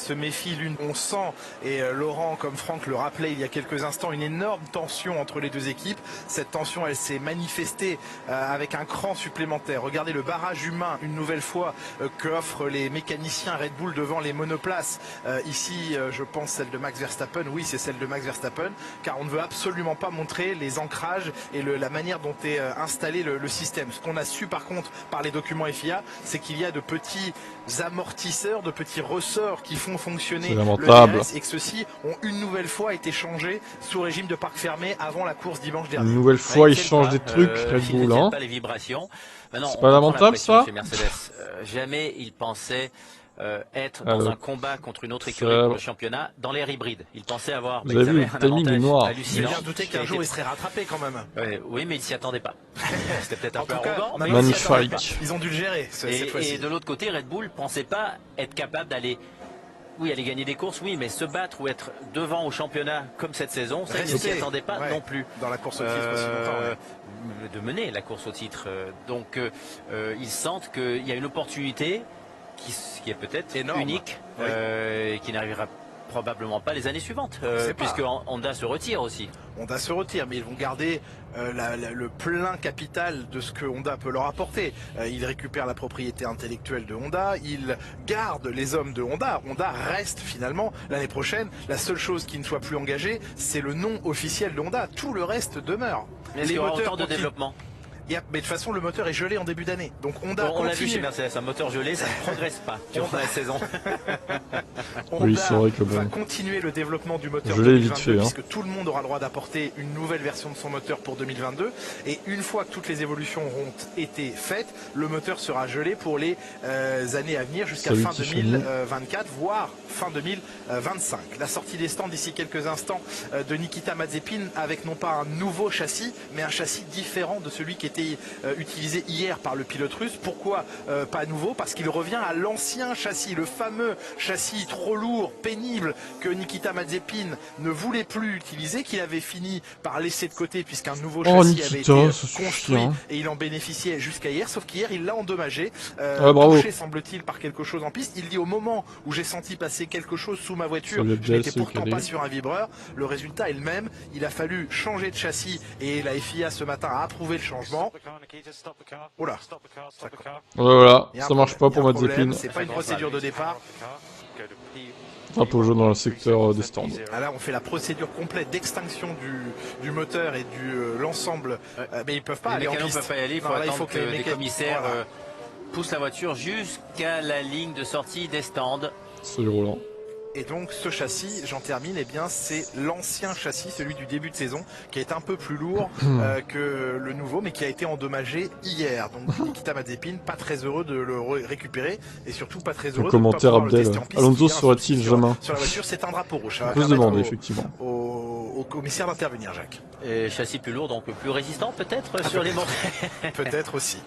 se méfie l'une. On sent, et Laurent comme Franck le rappelait il y a quelques instants, une énorme tension entre les deux équipes. Cette tension, elle s'est manifestée avec un cran supplémentaire. Regardez le barrage humain une nouvelle fois qu'offrent les mécaniciens Red Bull devant les monoplaces. Ici, je pense celle de Max Verstappen. Oui, c'est celle de Max Verstappen, car on ne veut absolument pas montrer les ancrages et la manière dont est installé le système. Ce qu'on a su par contre par les documents FIA, c'est qu'il y a de petits amortisseurs, de petits ressorts qui font fonctionner le DRS et que ceux-ci ont une nouvelle fois été changés sous régime de parc fermé avant la course dimanche dernier. Une nouvelle fois, ils changent des trucs, Red Bull, hein. Pas les vibrations. C'est pas lamentable ça. Jamais ils pensaient être dans un combat contre une autre écurie pour le championnat dans l'ère hybride. Ils pensaient avoir vous avez vu, le timing est noir. J'ai bien douté qu'un jour il serait rattrapé quand même. Oui, mais ils s'y attendaient pas. C'était peut-être un peu arrogant. Magnifique. Ils ont dû le gérer cette fois-ci. Et de l'autre côté, Red Bull pensait pas être capable d'aller... Oui, aller gagner des courses, oui, mais se battre ou être devant au championnat comme cette saison, ça, ils ne s'y attendaient pas non plus. Dans la course au titre aussi longtemps. De mener la course au titre. Donc, ils sentent qu'il y a une opportunité qui est peut-être unique, qui n'arrivera probablement pas les années suivantes, puisque Honda se retire aussi. Honda se retire, mais ils vont garder le plein capital de ce que Honda peut leur apporter. Ils récupèrent la propriété intellectuelle de Honda, ils gardent les hommes de Honda. Honda reste finalement l'année prochaine. La seule chose qui ne soit plus engagée, c'est le nom officiel de Honda. Tout le reste demeure. Mais les moteurs de développement. Mais de toute façon, le moteur est gelé en début d'année. Donc Honda on l'a vu chez Mercedes, un moteur gelé, ça ne progresse pas durant la saison. Honda va continuer le développement du moteur 2022, puisque tout le monde aura le droit d'apporter une nouvelle version de son moteur pour 2022. Et une fois que toutes les évolutions auront été faites, le moteur sera gelé pour les années à venir jusqu'à fin 2024, voire fin 2025. La sortie des stands d'ici quelques instants de Nikita Mazepin avec non pas un nouveau châssis, mais un châssis différent de celui qui était utilisé hier par le pilote russe. Pourquoi pas nouveau? Parce qu'il revient à l'ancien châssis, le fameux châssis trop lourd, pénible, que Nikita Mazepin ne voulait plus utiliser, qu'il avait fini par laisser de côté puisqu'un nouveau châssis avait été construit et il en bénéficiait jusqu'à hier, sauf qu'hier il l'a endommagé, touché semble-t-il par quelque chose en piste. Il dit au moment où j'ai senti passer quelque chose sous ma voiture, je n'étais pourtant pas sur un vibreur. Le résultat est le même, il a fallu changer de châssis et la FIA ce matin a approuvé le changement. Oh là, voilà, ça marche pas pour Mazepin. C'est pas une procédure de départ. Drapeau jaune dans le secteur des stands. Là, on fait la procédure complète d'extinction du moteur et de l'ensemble. Mais ils peuvent pas aller en piste. Peuvent pas y aller. Il faut que les commissaires poussent la voiture jusqu'à la ligne de sortie des stands. Salut Roland. Et donc ce châssis, j'en termine, eh bien c'est l'ancien châssis, celui du début de saison, qui est un peu plus lourd que le nouveau, mais qui a été endommagé hier. Donc Nikita Mazepin, pas très heureux de le récupérer, et surtout pas très heureux de ne pas pouvoir le tester en piste. Alonso serait-il jamais sur la voiture, c'est un drapeau rouge. Ça on peut se demander effectivement. Au commissaire d'intervenir, Jacques. Et châssis plus lourd, donc plus résistant peut-être sur les montées. Peut-être aussi.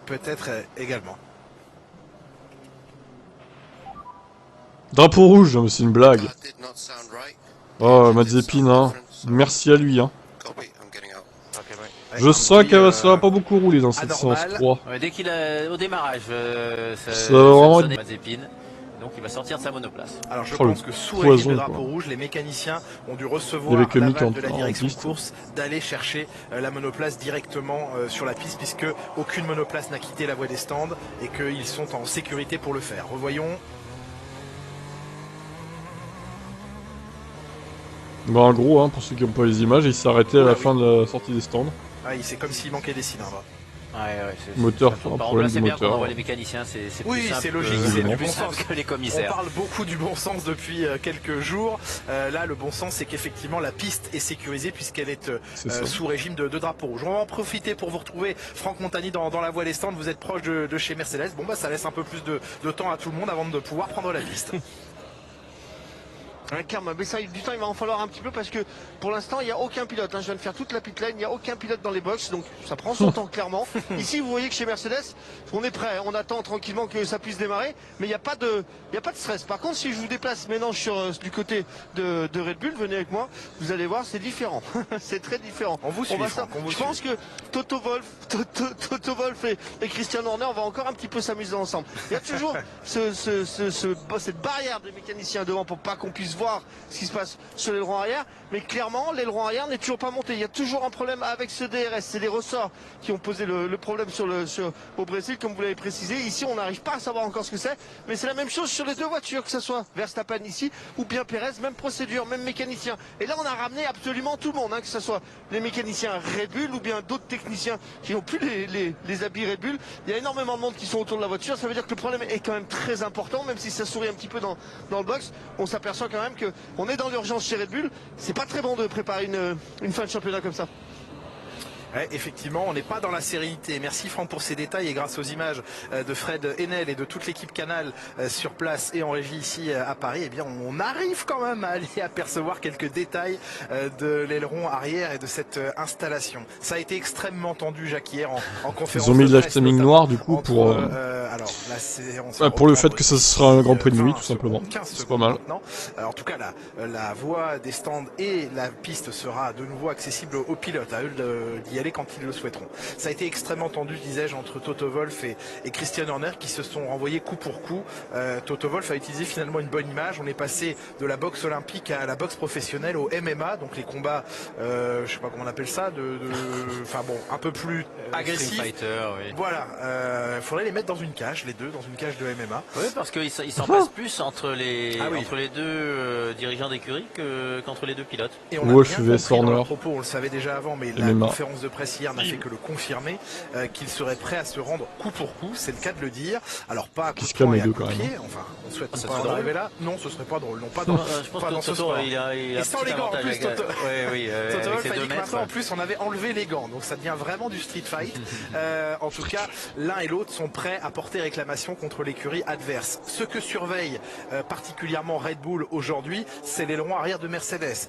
Peut-être également. Drapeau rouge, c'est une blague. Oh, Mazepin, hein. Merci à lui, hein. Je sens que ça va pas beaucoup rouler dans cette séance 3. Dès qu'il a au démarrage, ça va vraiment être... Mazepin. Donc il va sortir de sa monoplace. Alors je pense que sous régime de drapeau rouge, les mécaniciens ont dû recevoir l'aval de la direction de course d'aller chercher la monoplace directement sur la piste, puisque aucune monoplace n'a quitté la voie des stands et qu'ils sont en sécurité pour le faire. Revoyons. Bah en gros, hein, pour ceux qui n'ont pas les images, il s'est arrêté à la fin de la sortie des stands. Ah, c'est comme s'il manquait des cylindres. Moteur, un problème de moteur. Quand on voit les mécaniciens, c'est oui, c'est logique, c'est du bon sens que les commissaires. On parle beaucoup du bon sens depuis quelques jours. Là, le bon sens, c'est qu'effectivement la piste est sécurisée puisqu'elle est sous régime de drapeau rouge. On va en profiter pour vous retrouver, Franck Montagny, dans la voie des stands. Vous êtes proche de chez Mercedes. Bon, bah, ça laisse un peu plus de temps à tout le monde avant de pouvoir prendre la piste. Clairement, mais ça, du temps, il va en falloir un petit peu parce que pour l'instant, il n'y a aucun pilote. Je viens de faire toute la pit lane, il n'y a aucun pilote dans les box, donc ça prend son temps clairement. Ici, vous voyez que chez Mercedes, on est prêt, on attend tranquillement que ça puisse démarrer, mais il n'y a pas de stress. Par contre, si je vous déplace maintenant du côté de Red Bull, venez avec moi, vous allez voir, c'est différent. C'est très différent. On vous suit, je pense que Toto Wolff et Christian Horner, on va encore un petit peu s'amuser ensemble. Il y a toujours cette barrière des mécaniciens devant pour pas qu'on puisse voir ce qui se passe sur l'aileron arrière, mais clairement l'aileron arrière n'est toujours pas monté. Il y a toujours un problème avec ce DRS, c'est les ressorts qui ont posé le problème au Brésil, comme vous l'avez précisé. Ici on n'arrive pas à savoir encore ce que c'est, mais c'est la même chose sur les deux voitures, que ce soit Verstappen ici ou bien Perez, même procédure, même mécanicien. Et là on a ramené absolument tout le monde, que ce soit les mécaniciens Red Bull ou bien d'autres techniciens qui n'ont plus les habits Red Bull. Il y a énormément de monde qui sont autour de la voiture, ça veut dire que le problème est quand même très important, même si ça sourit un petit peu dans le box. On s'aperçoit quand même qu'on est dans l'urgence chez Red Bull. C'est pas très bon de préparer une fin de championnat comme ça. Ouais, effectivement, on n'est pas dans la sérénité. Merci Franck pour ces détails et grâce aux images de Fred Enel et de toute l'équipe Canal sur place et en régie ici à Paris, eh bien on arrive quand même à aller apercevoir quelques détails de l'aileron arrière et de cette installation. Ça a été extrêmement tendu, Jacques, hier en conférence. Ils ont mis de live streaming noir du coup pour alors la séance pour le fait que ce sera un Grand Prix de nuit tout simplement. C'est pas mal. Maintenant. Alors, en tout cas, la voie des stands et la piste sera de nouveau accessible aux pilotes, à eux d'y aller quand ils le souhaiteront. Ça a été extrêmement tendu, disais-je, entre Toto Wolff et Christian Horner qui se sont renvoyés coup pour coup. Toto Wolff a utilisé finalement une bonne image. On est passé de la boxe olympique à la boxe professionnelle au MMA, donc les combats, je sais pas comment on appelle ça, enfin bon, un peu plus agressifs. Oui. Voilà, faudrait les mettre dans une cage, les deux, dans une cage de MMA. Oui, parce qu'il s'en passe plus entre les deux dirigeants d'écurie qu'entre les deux pilotes. Et on a bien compris dans leur propos, on le savait déjà avant, mais la conférence de presse hier n'a fait que le confirmer, qu'il serait prêt à se rendre coup pour coup, c'est le cas de le dire. Alors pas à coup de poing et à coup de pied, enfin on souhaite pas arriver là. Non, ce serait pas drôle, non pas dans ce sport. Et sans les gants en plus, Toto. Toto Wolff a dit que maintenant en plus on avait enlevé les gants, donc ça devient vraiment du street fight. En tout cas, l'un et l'autre sont prêts à porter réclamation contre l'écurie adverse. Ce que surveille particulièrement Red Bull aujourd'hui, c'est l'aileron arrière de Mercedes.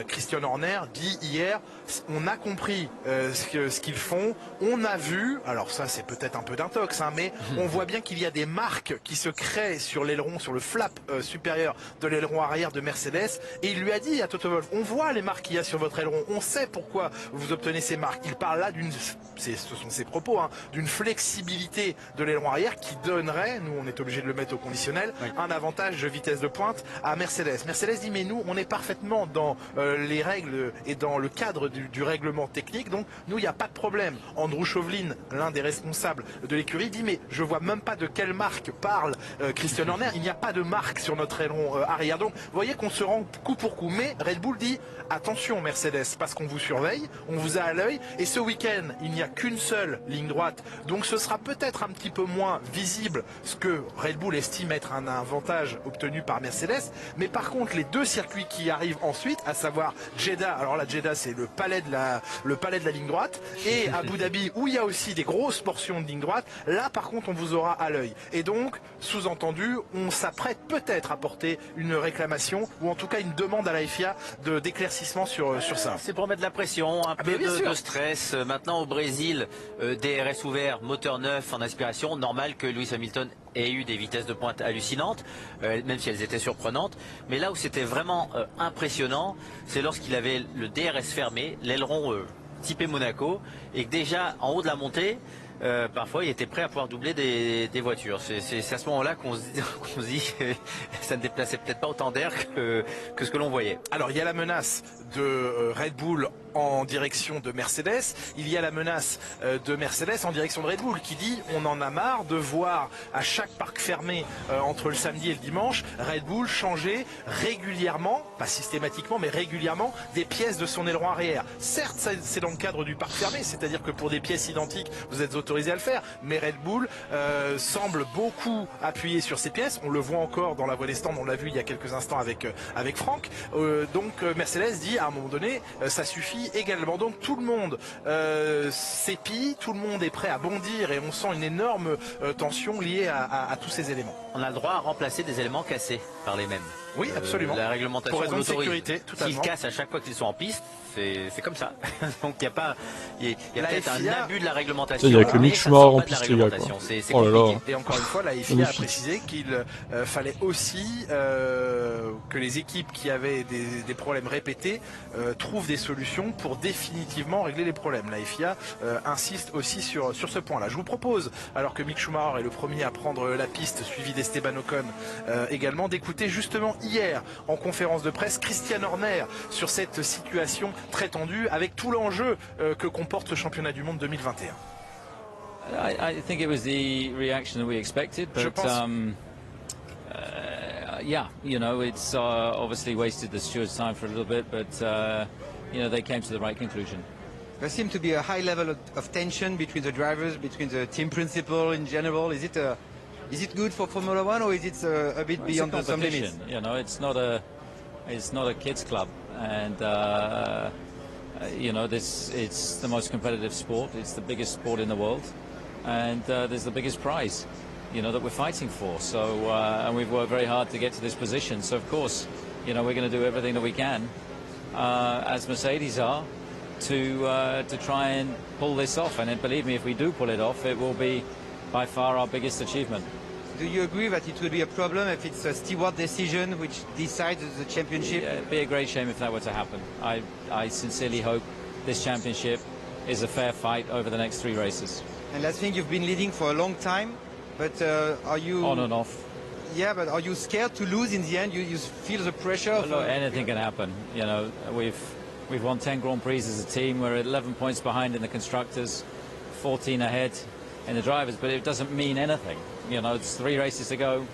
Christian Horner dit hier, on a compris ce qu'ils font, on a vu, alors ça c'est peut-être un peu d'intox, mais on voit bien qu'il y a des marques qui se créent sur l'aileron, sur le flap supérieur de l'aileron arrière de Mercedes, et il lui a dit à Toto Wolff, on voit les marques qu'il y a sur votre aileron, on sait pourquoi vous obtenez ces marques. Il parle là ce sont ses propos, d'une flexibilité de l'aileron arrière qui donnerait, nous on est obligé de le mettre au conditionnel, un avantage de vitesse de pointe à Mercedes. Mercedes dit mais nous on est parfaitement dans les règles et dans le cadre du règlement technique, donc nous il n'y a pas de problème. Andrew Chauvelin, l'un des responsables de l'écurie, dit mais je vois même pas de quelle marque parle Christian Horner, il n'y a pas de marque sur notre aileron arrière, donc vous voyez qu'on se rend coup pour coup, mais Red Bull dit attention Mercedes, parce qu'on vous surveille, on vous a à l'œil, et ce week-end il n'y a qu'une seule ligne droite, donc ce sera peut-être un petit peu moins visible ce que Red Bull estime être un avantage obtenu par Mercedes, mais par contre les deux circuits qui arrivent ensuite, à savoir Jeddah, alors là Jeddah c'est le palais de la ligne droite, et Abu Dhabi où il y a aussi des grosses portions de ligne droite, là par contre on vous aura à l'œil, et donc sous-entendu on s'apprête peut-être à porter une réclamation ou en tout cas une demande à la FIA d'éclaircissement sur ça. C'est pour mettre de la pression, un peu de stress. Maintenant au Brésil, DRS ouvert, moteur neuf en aspiration, normal que Lewis Hamilton ait eu des vitesses de pointe hallucinantes, même si elles étaient surprenantes. Mais là où c'était vraiment impressionnant, c'est lorsqu'il avait le DRS fermé, l'aileron typé Monaco, et que déjà en haut de la montée, parfois il était prêt à pouvoir doubler des voitures. C'est à ce moment-là qu'on se dit ça ne déplaçait peut-être pas autant d'air que ce que l'on voyait. Alors il y a la menace de Red Bull en direction de Mercedes, il y a la menace de Mercedes en direction de Red Bull qui dit on en a marre de voir à chaque parc fermé entre le samedi et le dimanche Red Bull changer régulièrement, pas systématiquement mais régulièrement, des pièces de son aileron arrière. Certes c'est dans le cadre du parc fermé, c'est-à-dire que pour des pièces identiques vous êtes autorisé à le faire, mais Red Bull semble beaucoup appuyer sur ces pièces, on le voit encore dans la voie des stands, on l'a vu il y a quelques instants avec Franck, donc Mercedes dit à un moment donné ça suffit, FIA également. Donc tout le monde s'épie, tout le monde est prêt à bondir et on sent une énorme tension liée à tous ces éléments. On a le droit à remplacer des éléments cassés par les mêmes. Oui, absolument. La réglementation pour raison de sécurité, totalement. S'ils cassent à chaque fois qu'ils sont en piste, c'est comme ça. Donc il y a pas, il y a peut-être un abus de la réglementation. Il y a que Mick Schumacher en piste, les gars. C'est Oh là là. Et encore une fois, la FIA a précisé qu'il fallait aussi que les équipes qui avaient des problèmes répétés trouvent des solutions pour définitivement régler les problèmes. La FIA insiste aussi sur ce point-là. Je vous propose, alors que Mick Schumacher est le premier à prendre la piste, suivi d'Esteban Ocon également, d'écouter justement hier en conférence de presse Christian Horner sur cette situation très tendue avec tout l'enjeu que comporte ce championnat du monde 2021. I think it was the reaction that we expected, but yeah, you know, it's obviously wasted the stewards' time for a little bit, but you know, they came to the right conclusion. There seemed to be a high level of tension between the drivers, between the team principal in general. Is it good for Formula One, or is it a bit beyond some limits? You know, it's not a kids club, and you know, it's the most competitive sport. It's the biggest sport in the world, and there's the biggest prize, you know, that we're fighting for. So, and we've worked very hard to get to this position. So, of course, you know, we're going to do everything that we can, as Mercedes are, to try and pull this off. And believe me, if we do pull it off, it will be by far our biggest achievement. Do you agree that it will be a problem if it's a steward decision which decides the championship? Yeah, it'd be a great shame if that were to happen. I sincerely hope this championship is a fair fight over the next 3 races. And last thing, you've been leading for a long time, but are you... On and off. Yeah, but are you scared to lose in the end? You feel the pressure? Well, look, anything can happen. You know, we've won 10 Grand Prix as a team. We're 11 points behind in the constructors, 14 ahead in the drivers, but it doesn't mean anything. You know, it's 3 races to go,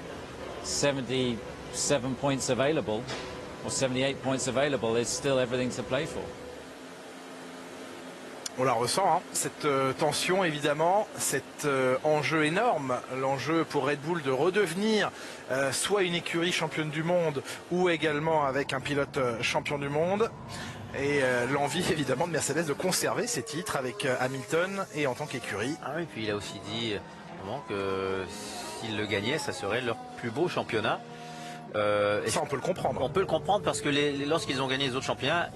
77 points available, or 78 points available. It's still everything to play for. On la ressent, hein, cette tension évidemment, cet enjeu énorme, l'enjeu pour Red Bull de redevenir soit une écurie championne du monde ou également avec un pilote champion du monde. Et l'envie évidemment de Mercedes de conserver ses titres avec Hamilton et en tant qu'écurie. Ah oui, puis il a aussi dit que s'il le gagnait, ça serait leur plus beau championnat. Ça on peut le comprendre. On peut le comprendre parce que lorsqu'ils ont gagné les autres championnats,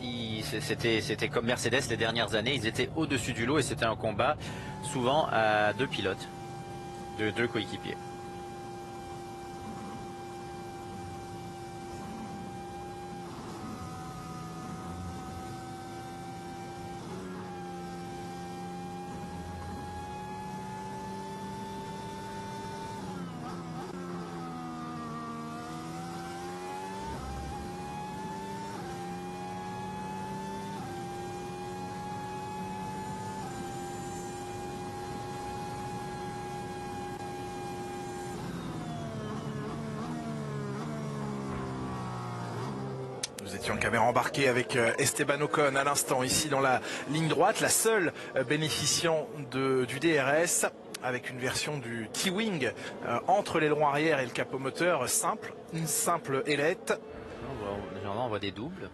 c'était comme Mercedes les dernières années, ils étaient au-dessus du lot et c'était un combat souvent à 2 pilotes, 2 coéquipiers. Nous étions en caméra embarquée avec Esteban Ocon à l'instant ici dans la ligne droite, la seule bénéficiant du DRS avec une version du T-Wing entre l'aileron arrière et le capot moteur simple, une simple ailette. Généralement on voit des doubles.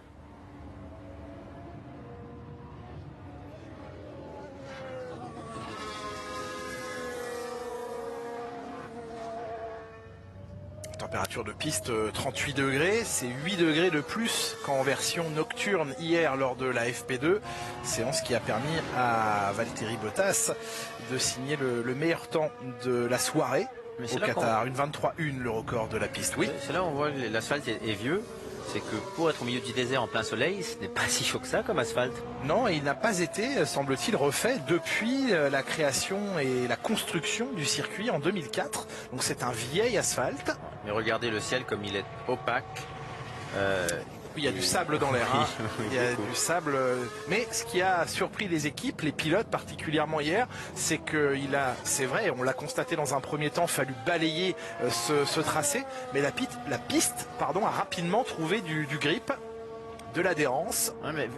Température de piste 38 degrés, c'est 8 degrés de plus qu'en version nocturne hier lors de la FP2, séance qui a permis à Valtteri Bottas de signer le meilleur temps de la soirée au Qatar, une 23-1 le record de la piste. Oui. C'est là où on voit que l'asphalte est vieux. C'est que pour être au milieu du désert en plein soleil, ce n'est pas si chaud que ça comme asphalte. Non, il n'a pas été, semble-t-il, refait depuis la création et la construction du circuit en 2004. Donc c'est un vieil asphalte. Mais regardez le ciel comme il est opaque. Il y a du sable dans l'air, hein. Il y a du sable. Mais ce qui a surpris les équipes, les pilotes particulièrement hier, c'est c'est vrai, on l'a constaté dans un premier temps, fallu balayer ce tracé, mais la piste, a rapidement trouvé du grip, de l'adhérence. Ouais, mais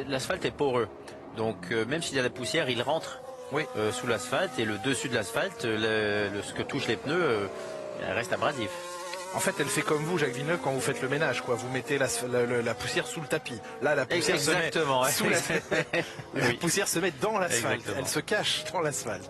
l'asphalte est poreux, donc même s'il y a de la poussière, il rentre sous l'asphalte et le dessus de l'asphalte, ce que touchent les pneus, reste abrasif. En fait, elle fait comme vous, Jacques Villeneuve, quand vous faites le ménage, quoi. Vous mettez la poussière sous le tapis. Là, la poussière se met sous la poussière se met dans l'asphalte. Elle se cache dans l'asphalte.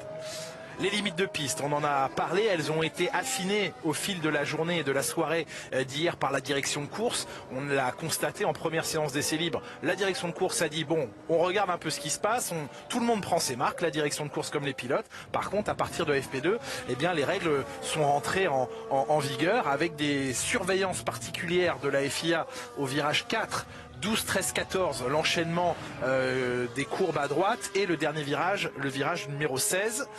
Les limites de piste, on en a parlé, elles ont été affinées au fil de la journée et de la soirée d'hier par la direction de course. On l'a constaté en première séance d'essai libre. La direction de course a dit, bon, on regarde un peu ce qui se passe, tout le monde prend ses marques, la direction de course comme les pilotes. Par contre, à partir de FP2, eh bien, les règles sont rentrées en vigueur avec des surveillances particulières de la FIA au virage 4. 12, 13, 14, l'enchaînement des courbes à droite et le dernier virage, le virage numéro 16.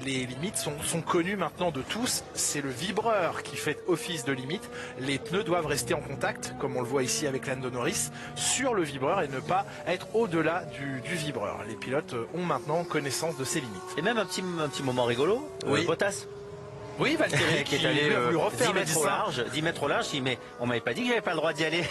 Les limites sont connues maintenant de tous. C'est le vibreur qui fait office de limite. Les pneus doivent rester en contact, comme on le voit ici avec Lando Norris, sur le vibreur et ne pas être au-delà du vibreur. Les pilotes ont maintenant connaissance de ces limites. Et même un petit moment rigolo, Bottas. Oui, Valtteri qui est allé 10 mètres au large. 10 mètres au large, mais on m'avait pas dit que j'avais pas le droit d'y aller.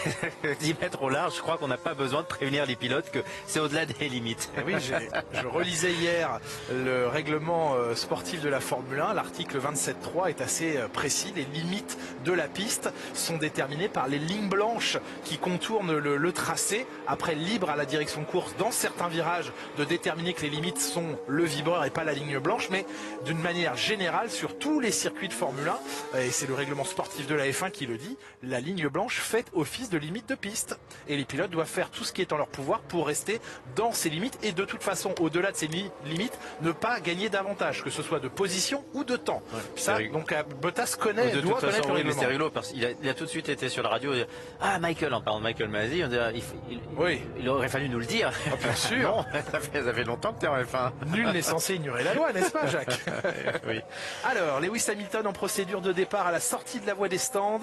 10 mètres au large, je crois qu'on n'a pas besoin de prévenir les pilotes que c'est au-delà des limites. Et oui, je relisais hier le règlement sportif de la Formule 1. L'article 27.3 est assez précis. Les limites de la piste sont déterminées par les lignes blanches qui contournent le tracé. Après, libre à la direction de course, dans certains virages, de déterminer que les limites sont le vibreur et pas la ligne blanche. Mais d'une manière générale, sur tous les circuits de Formule 1, et c'est le règlement sportif de la F1 qui le dit, la ligne blanche fait office de limite de piste. Et les pilotes doivent faire tout ce qui est en leur pouvoir pour rester dans ces limites et de toute façon, au-delà de ces limites, ne pas gagner davantage, que ce soit de position ou de temps. Ouais, ça, donc Bottas doit connaître le règlement. C'est rigolo parce qu'il a tout de suite été sur la radio. Ah, Michael, en parlant de Michael Masi, il aurait fallu nous le dire. Oh, bien sûr. Non, ça fait longtemps que tu es en F1. Nul n'est censé ignorer la loi, n'est-ce pas, Jacques? Oui. Alors, Lewis Hamilton en procédure de départ à la sortie de la voie des stands.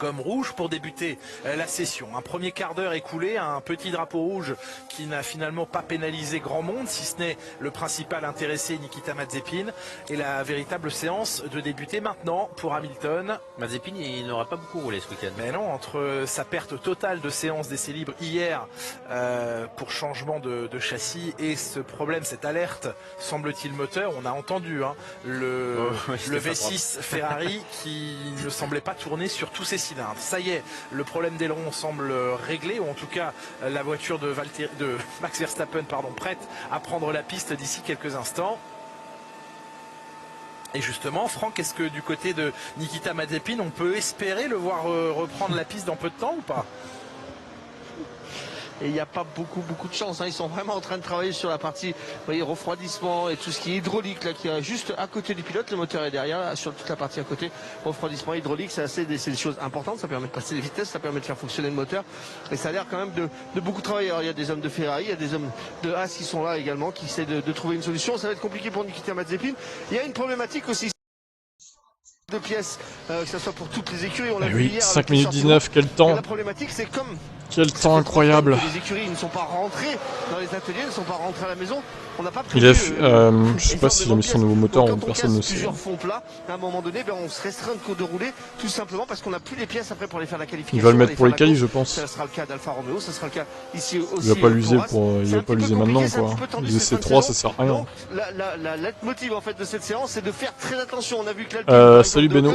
Gomme rouge pour débuter la session. Un premier quart d'heure écoulé, un petit drapeau rouge qui n'a finalement pas pénalisé grand monde, si ce n'est le principal intéressé, Nikita Mazepin. Et la véritable séance de débuter maintenant pour Hamilton. Mazepin, il n'aura pas beaucoup roulé ce week-end. Mais non, entre sa perte totale de séance d'essai libre hier pour changement de châssis et ce problème, cette alerte, semble-t-il moteur, on a entendu le V6 Ferrari qui ne semblait pas tourner sur tous ses cylindres. Ça y est, le problème d'aileron semble réglé, ou en tout cas la voiture de Max Verstappen prête à prendre la piste d'ici quelques instants. Et justement, Franck, est-ce que du côté de Nikita Mazepin, on peut espérer le voir reprendre la piste dans peu de temps ou pas? Et il n'y a pas beaucoup de chance. Ils sont vraiment en train de travailler sur la partie refroidissement et tout ce qui est hydraulique là, qui est juste à côté du pilote. Le moteur est derrière, là, sur toute la partie à côté. Refroidissement hydraulique, c'est des choses importantes. Ça permet de passer les vitesses, ça permet de faire fonctionner le moteur. Et ça a l'air quand même de beaucoup travailler. Alors, il y a des hommes de Ferrari, il y a des hommes de Haas qui sont là également, qui essaient de trouver une solution. Ça va être compliqué pour Nikita Mazepin. Il y a une problématique aussi de pièces, que ce soit pour toutes les écuries. On l'a vu hier. 5 minutes 19, quel temps. La problématique, c'est comme... Quel temps incroyable. Les écuries ne sont pas rentrées dans les ateliers, ne sont pas rentrées à la maison. On n'a pas prévu, je sais pas s'il a mis son nouveau moteur, personne ne sait. Plusieurs fonds plats, à un moment donné, on se restreint de rouler tout simplement parce qu'on n'a plus les pièces après pour aller faire la qualification. Il va le mettre pour les qualifs, je pense. Ça sera le cas d'Alfa Romeo, ça sera le cas ici aussi. Il va pas l'user il va pas l'user maintenant, quoi. Les essais 3, ça sert à rien. Donc, la leitmotiv en fait de cette séance, c'est de faire très attention. On a vu que l'Alpine, salut Beno,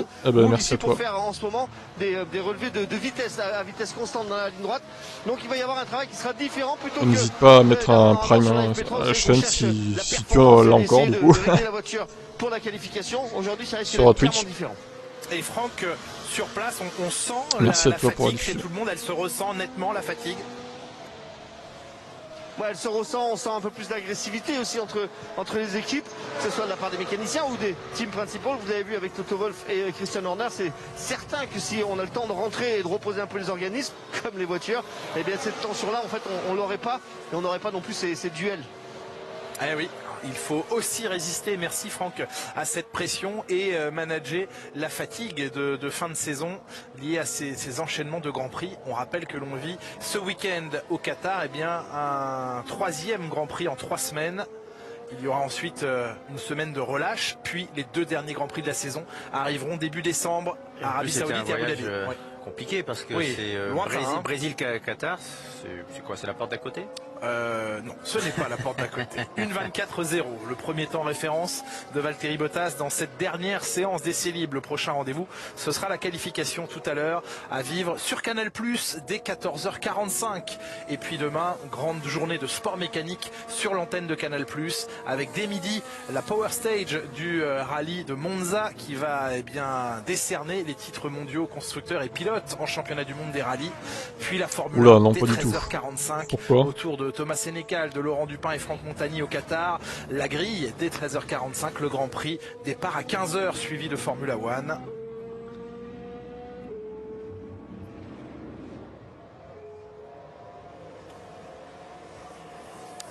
merci à toi. Pour faire en ce moment des relevés de vitesse à vitesse constante dans la ligne droite. Donc il va y avoir un travail qui sera différent plutôt que... N'hésite pas à mettre un prime à la chaîne si tu l'as encore du coup. La voiture pour la qualification, aujourd'hui ça risque d'être clairement différent. Et Franck, sur place, on sent la fatigue chez tout le monde, elle se ressent nettement la fatigue. Ouais, elle se ressent, on sent un peu plus d'agressivité aussi entre les équipes, que ce soit de la part des mécaniciens ou des teams principaux. Vous avez vu avec Toto Wolff et Christian Horner, c'est certain que si on a le temps de rentrer et de reposer un peu les organismes, comme les voitures, eh bien cette tension-là, en fait, on l'aurait pas, et on n'aurait pas non plus ces duels. Eh oui, il faut aussi résister, merci Franck, à cette pression et manager la fatigue de fin de saison liée à ces enchaînements de Grand Prix. On rappelle que l'on vit ce week-end au Qatar un 3e Grand Prix en 3 semaines. Il y aura ensuite une semaine de relâche, puis les 2 derniers Grands Prix de la saison arriveront début décembre. Arabie Saoudite et Abu Dhabi. Compliqué parce que c'est Brésil-Qatar, c'est quoi, c'est la porte d'à côté? Non, ce n'est pas la porte d'à côté. Une 24-0, le premier temps référence de Valtteri Bottas dans cette dernière séance d'essais libres. Le prochain rendez-vous, ce sera la qualification tout à l'heure à vivre sur Canal+, dès 14h45. Et puis demain, grande journée de sport mécanique sur l'antenne de Canal+, avec dès midi la Power Stage du rallye de Monza qui va décerner les titres mondiaux constructeurs et pilotes en championnat du monde des rallyes. Puis la Formule 1 dès 13h45 autour de Thomas Sénécal, de Laurent Dupin et Franck Montagny au Qatar. La grille dès 13h45, le Grand Prix, départ à 15h suivi de Formula 1.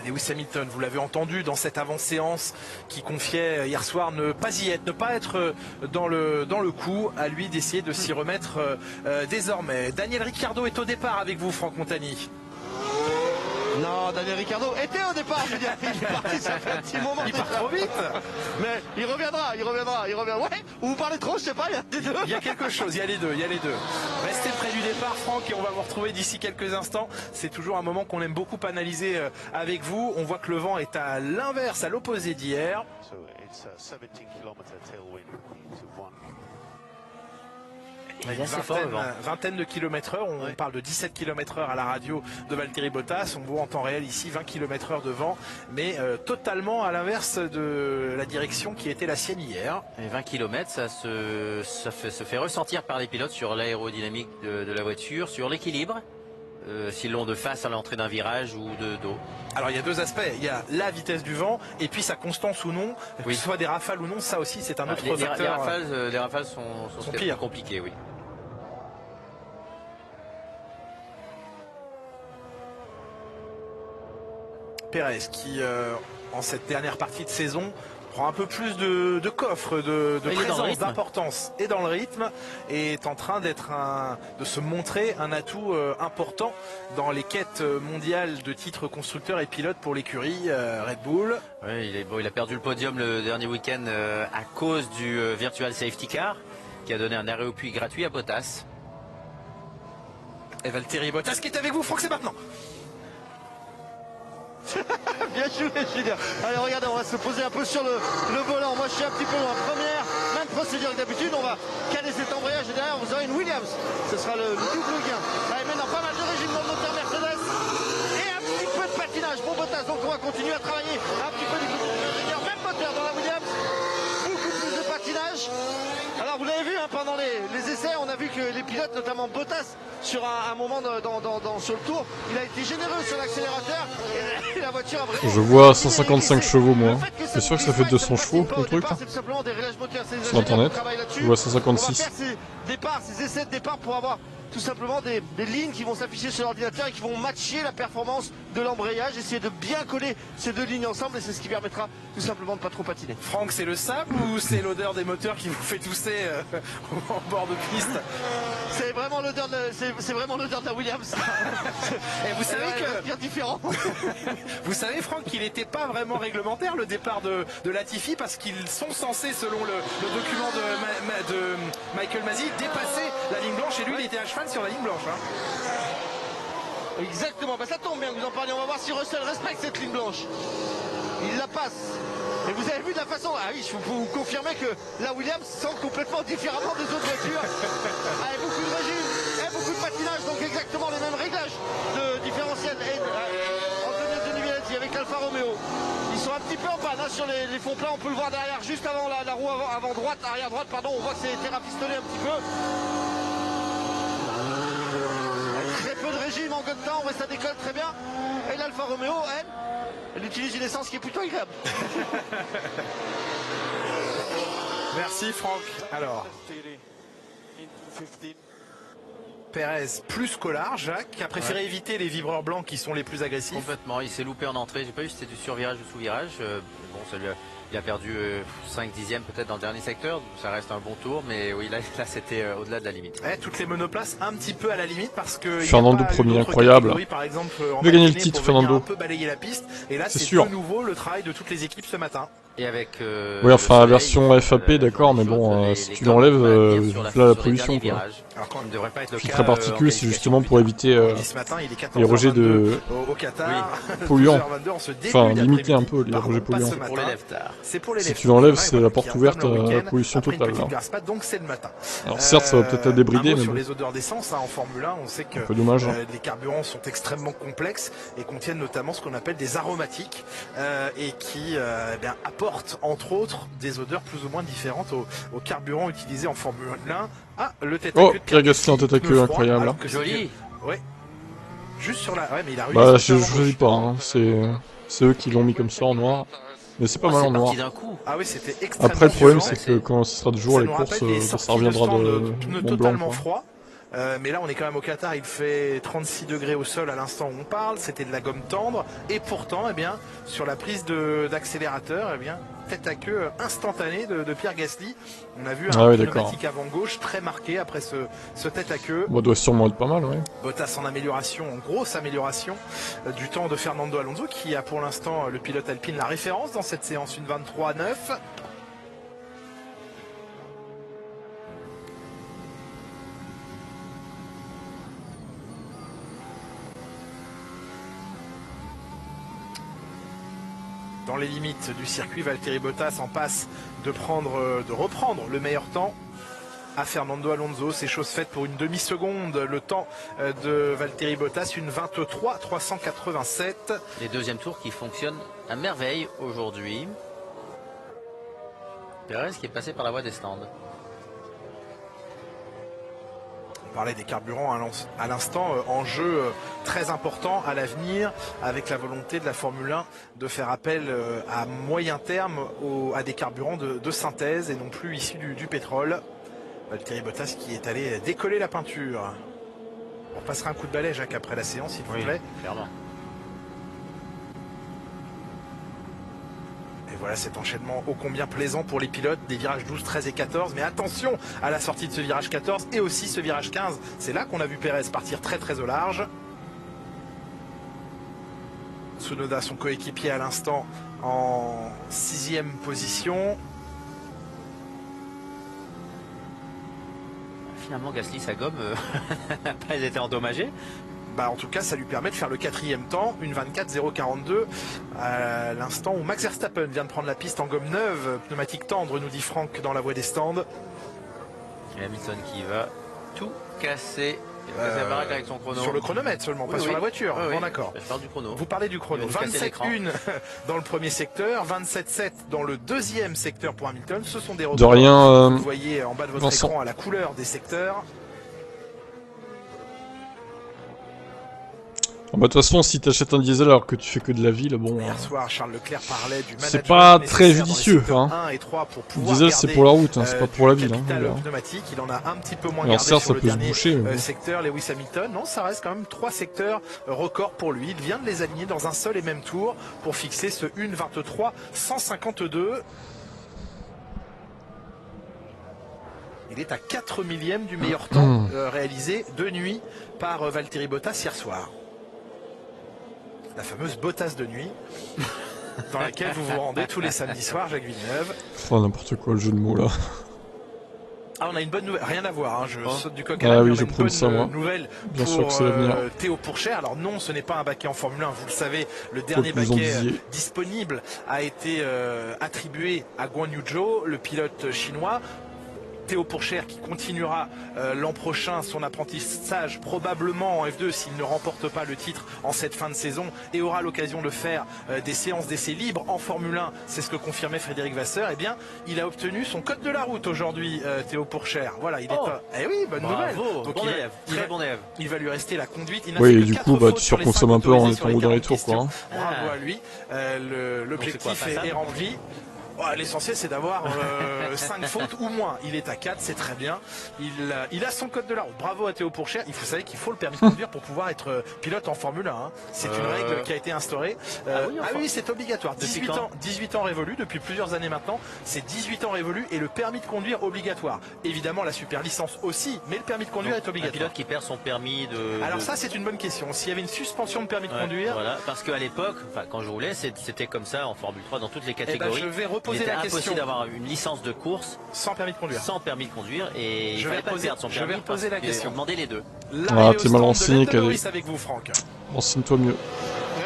Lewis Hamilton, vous l'avez entendu dans cette avant-séance qui confiait hier soir ne pas y être, ne pas être dans le coup, à lui d'essayer de s'y remettre désormais. Daniel Ricciardo est au départ avec vous, Franck Montagny. Non, Daniel Ricciardo était au départ, je veux dire, il est parti, ça fait un petit moment. Il part trop vite. Mais il reviendra. Ouais, ou vous parlez trop, je sais pas, il y a des deux. Il y a quelque chose, il y a les deux. Restez près du départ, Franck, et on va vous retrouver d'ici quelques instants. C'est toujours un moment qu'on aime beaucoup analyser avec vous. On voit que le vent est à l'inverse, à l'opposé d'hier. Vingtaine de km/h, on parle de 17 km/h à la radio de Valtteri Bottas, on voit en temps réel ici 20 km/h de vent, mais totalement à l'inverse de la direction qui était la sienne hier. Et 20 km, ça se fait ressentir par les pilotes sur l'aérodynamique de la voiture, sur l'équilibre, s'ils l'ont de face à l'entrée d'un virage ou de dos. Alors il y a deux aspects, il y a la vitesse du vent et puis sa constance ou non, que ce soit des rafales ou non, ça aussi c'est un autre facteur. Les rafales sont pires, compliquées, oui. Pérez qui, en cette dernière partie de saison, prend un peu plus de coffre, de présence, d'importance et dans le rythme, et est en train de se montrer un atout important dans les quêtes mondiales de titres constructeurs et pilotes pour l'écurie Red Bull. Oui, il a perdu le podium le dernier week-end à cause du Virtual Safety Car qui a donné un arrêt au puits gratuit à Bottas. Et Valtteri Bottas qui est avec vous, Franck, c'est maintenant. Bien joué, Julien. Allez, regardez, on va se poser un peu sur le volant. Moi, je suis un petit peu loin. Première, même procédure que d'habitude. On va caler cet embrayage et derrière, vous aurez une Williams. Ce sera le double gain. Allez, maintenant, pas mal de régime dans le moteur Mercedes. Et un petit peu de patinage pour Bottas. Donc, on va continuer à travailler un petit peu du côté de l'ingénieur. Même moteur dans la Williams. Beaucoup plus de patinage. Alors, vous l'avez vu, hein, pendant les essais, on a vu que les pilotes, notamment Bottas, sur un moment sur le tour, il a été généreux sur l'accélérateur et la voiture a vraiment... Je vois 155 chevaux moi. C'est sûr que ça fait 200 chevaux le truc là. Sur internet, je vois 156. Ces essais de départ pour avoir tout simplement des lignes qui vont s'afficher sur l'ordinateur et qui vont matcher la performance de l'embrayage, essayer de bien coller ces deux lignes ensemble, et c'est ce qui permettra tout simplement de pas trop patiner. Franck, c'est le sable ou c'est l'odeur des moteurs qui vous fait tousser en bord de piste? C'est vraiment l'odeur de la Williams. Et vous savez que bien différent. Vous savez, Franck, qu'il n'était pas vraiment réglementaire le départ de Latifi, parce qu'ils sont censés, selon le document de Michael Masi, dépasser la ligne blanche, et lui il était à cheval sur la ligne blanche. Hein. Exactement, ça tombe bien que vous en parliez. On va voir si Russell respecte cette ligne blanche. Il la passe. Et vous avez vu de la façon... Ah oui, je peux vous confirmer que la Williams sent complètement différemment des autres voitures. Avec beaucoup de régime et beaucoup de patinage, donc exactement les mêmes réglages de différentiel. Antonio Giovinazzi avec l'Alfa Romeo. Ils sont un petit peu en panne hein, sur les fonds plats. On peut le voir derrière, juste avant la roue avant droite, arrière droite, pardon. On voit que c'est été rafistolé un petit peu. Très peu de régime en god temps, mais ça décolle très bien. Et l'Alfa Romeo, elle utilise une essence qui est plutôt agréable. Merci Franck. Alors, Pérez plus Collard, Jacques, qui a préféré éviter les vibreurs blancs qui sont les plus agressifs. Complètement, il s'est loupé en entrée. J'ai pas vu si c'était du survirage ou sous-virage. Bon, il a perdu 5 dixièmes peut-être dans le dernier secteur. Ça reste un bon tour, mais oui, là c'était au-delà de la limite. Toutes les monoplaces un petit peu à la limite, parce que Fernando premier, incroyable. Par exemple, il a gagné le titre, Fernando. Un peu balayer la piste. Et là, c'est de nouveau le travail de toutes les équipes ce matin. Et avec oui, enfin la version FAP, d'accord, mais bon, si tu l'enlèves, là la pollution quoi. Filtre à particules, c'est justement pour éviter les rejets de polluants. Enfin, limiter un peu les rejets polluants. Si tu l'enlèves, c'est la porte ouverte à la pollution totale. Alors certes, ça va peut-être la débrider, mais bon. Les odeurs d'essence en Formule 1, on sait que les carburants sont extrêmement complexes et contiennent notamment ce qu'on appelle des aromatiques et qui apportent entre autres des odeurs plus ou moins différentes aux carburants utilisés en Formule 1. Ah, le tête à queue de Pierre Gasly en tête à queue, incroyable. Joli. Ouais. Juste sur la... Ouais, mais il a réussi. Bah, je choisis pas, hein. C'est eux qui l'ont mis comme ça en noir. Mais c'est pas mal en noir. Ah oui, c'était extrêmement Après, le problème, violent. c'est que quand ce sera de jour, les courses, ça reviendra de pneus Mont totalement Blanc. froid. Mais là on est quand même au Qatar, il fait 36 degrés au sol à l'instant où on parle, c'était de la gomme tendre et pourtant sur la prise d'accélérateur, tête à queue instantanée de Pierre Gasly. On a vu un pneumatique avant gauche très marqué après ce tête à queue. Bon, doit sûrement être pas mal, ouais. Bottas en amélioration, en grosse amélioration du temps de Fernando Alonso qui a pour l'instant le pilote alpine la référence dans cette séance, une 23,9. Dans les limites du circuit, Valtteri Bottas en passe de reprendre le meilleur temps à Fernando Alonso. C'est chose faite pour une demi-seconde. Le temps de Valtteri Bottas, une 23,387. Les deuxièmes tours qui fonctionnent à merveille aujourd'hui. Perez qui est passé par la voie des stands. On parlait des carburants à l'instant, enjeu très important à l'avenir avec la volonté de la Formule 1 de faire appel à moyen terme à des carburants de synthèse et non plus issus du pétrole. Valtteri Bottas qui est allé décoller la peinture. On passera un coup de balai, Jacques, après la séance, s'il vous plaît. Clairement. Et voilà cet enchaînement ô combien plaisant pour les pilotes des virages 12, 13 et 14. Mais attention à la sortie de ce virage 14 et aussi ce virage 15. C'est là qu'on a vu Perez partir très très au large. Tsunoda, son coéquipier à l'instant, en 6e position. Finalement, Gasly, sa gomme n'a pas été endommagée. Bah, en tout cas, ça lui permet de faire le 4e temps, une 24,042 à l'instant où Max Verstappen vient de prendre la piste en gomme neuve, pneumatique tendre, nous dit Franck dans la voie des stands. Et Hamilton qui va tout casser. Il va casser la baraque avec son chrono. Sur le chronomètre seulement, pas sur la voiture. Bon, d'accord. Je parle du chrono. Vous parlez du chrono. 27,1 dans le premier secteur, 27,7 dans le deuxième secteur pour Hamilton. Ce sont des records. De rien. Vous voyez en bas de votre écran à la couleur des secteurs. Bah, de toute façon, si t'achètes un diesel alors que tu fais que de la ville, bon. Hier soir, Charles Leclerc parlait du management. C'est pas très judicieux, hein. Le diesel, c'est pour la route, hein, c'est pas pour la ville. Pneumatique, il en a un petit peu moins alors, gardé certes, sur ça le peut dernier se boucher, secteur, Lewis Hamilton. Non, ça reste quand même 3 secteurs records pour lui. Il vient de les aligner dans un seul et même tour pour fixer ce 1,23,152. Il est à 4 millièmes du meilleur temps réalisé de nuit par Valtteri Bottas hier soir. La fameuse Bottas de nuit, dans laquelle vous vous rendez tous les samedis soirs, Jacques Villeneuve. Oh, n'importe quoi le jeu de mots là. Ah, on a une bonne nouvelle, rien à voir, hein. Je saute du coq à l'âne. Ah oui, je prends ça, moi. Nouvelle bien pour sûr que c'est l'avenir. Théo Pourchaire. Alors non, ce n'est pas un baquet en Formule 1, vous le savez, le dernier baquet disponible a été attribué à Guan Yu Zhou, le pilote chinois. Théo Pourchaire qui continuera l'an prochain son apprentissage probablement en F2 s'il ne remporte pas le titre en cette fin de saison et aura l'occasion de faire des séances d'essais libres en Formule 1, c'est ce que confirmait Frédéric Vasseur. Eh bien, il a obtenu son code de la route aujourd'hui, Théo Pourchaire. Voilà, il est eh oui, bonne nouvelle. Donc bon élève, très bon élève. Il va lui rester la conduite. Il oui, et du coup, bah, tu surconsommes un peu en étant haut dans les tours, quoi. Bravo à lui. L'objectif est rempli. L'essentiel c'est d'avoir 5 fautes ou moins. Il est à 4, c'est très bien. Il a son code de la route. Bravo à Théo Pourchaire. Il faut savoir qu'il faut le permis de conduire pour pouvoir être pilote en Formule 1. Hein. C'est une règle qui a été instaurée. Oui, c'est obligatoire. 18 ans révolus depuis plusieurs années maintenant. C'est 18 ans révolus et le permis de conduire obligatoire. Évidemment la super licence aussi, mais le permis de conduire est obligatoire. Un pilote qui perd son permis de... Alors ça c'est une bonne question. S'il y avait une suspension de permis de conduire... Voilà, parce qu'à l'époque, quand je roulais, c'était comme ça en Formule 3 dans toutes les catégories. Je vais poser la question. Impossible d'avoir une licence de course sans permis de conduire. Sans permis de conduire et il fallait pas perdre son permis. Je vais poser la question. Demander les deux. Ah, t'es mal renseigné, Cadet. Avec vous, Franck. Renseigne-toi mieux.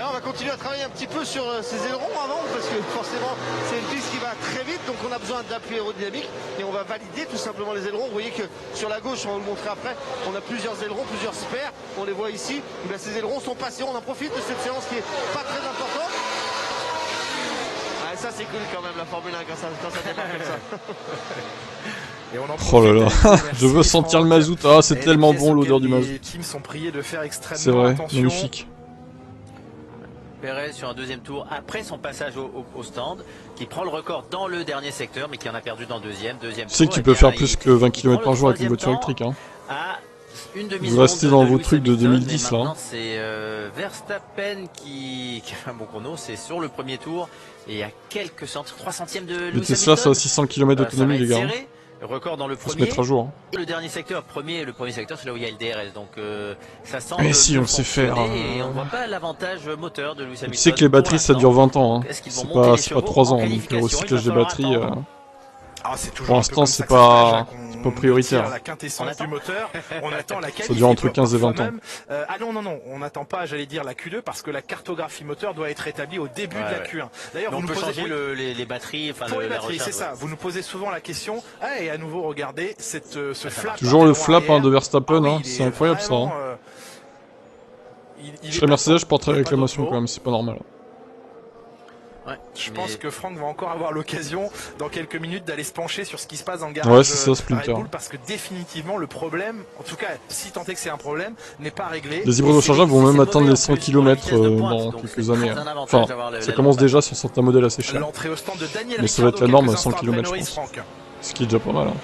On va continuer à travailler un petit peu sur ces ailerons avant parce que forcément c'est une piste qui va très vite, donc on a besoin d'appui aérodynamique et on va valider tout simplement les ailerons. Vous voyez que sur la gauche, on va vous le montrer après, on a plusieurs ailerons, plusieurs spares, on les voit ici. Et ces ailerons sont passés, on en profite de cette séance qui est pas très importante. Ah, ça c'est cool quand même la Formule 1 quand ça démarre comme ça. Et on en oh là là, je veux sentir le mazout. Ah, c'est tellement bon l'odeur du mazout. Les teams sont priés de faire extrêmement c'est vrai, attention. Magnifique. Perez sur un deuxième tour après son passage au stand, qui prend le record dans le dernier secteur, mais qui en a perdu dans le deuxième tour. Tu sais que tu peux faire plus que 20 km par jour avec une voiture électrique. Hein. Vous restez dans vos trucs de 2010 là. Hein. C'est Verstappen qui a un bon chrono, c'est sur le premier tour et à quelques centièmes, 3 centièmes de Lewis Hamilton. Le Tesla, ça a 600 km d'autonomie, les gars. Record dans le premier. Faut se mettre à jour. Et le dernier secteur, le premier secteur, c'est là où il y a le DRS, donc ça semble. Mais si, on sait faire. Et on voit pas l'avantage moteur de Lewis Hamilton. Tu sais que les batteries, ça dure 20 ans. Hein. C'est pas 3 ans. Donc le recyclage des batteries. Pour l'instant, c'est pas prioritaire. La quintessence du moteur, on attend la qualité. Ça dure entre 15 et 20 ans. Ah non, on n'attend pas, j'allais dire, la Q2 parce que la cartographie moteur doit être établie au début de la Q1. D'ailleurs, vous nous posez changer les batteries, enfin pour les batteries, c'est ça. Vous nous posez souvent la question. Ah, et à nouveau, regardez ce flap. Toujours le flap de Verstappen, hein. C'est incroyable ça. Hein. Chez Mercedes, je porterai réclamation quand même, c'est pas normal. Ouais, je pense que Franck va encore avoir l'occasion dans quelques minutes d'aller se pencher sur ce qui se passe dans le garage Red Bull parce que définitivement le problème, en tout cas si tant est que c'est un problème, n'est pas réglé. Les hybrides rechargeables vont même atteindre les 100 km dans quelques années. Enfin, ça commence déjà sur certains modèles assez chers. Mais ça va être la norme à 100 km je pense. Ce qui est déjà pas mal. Hein.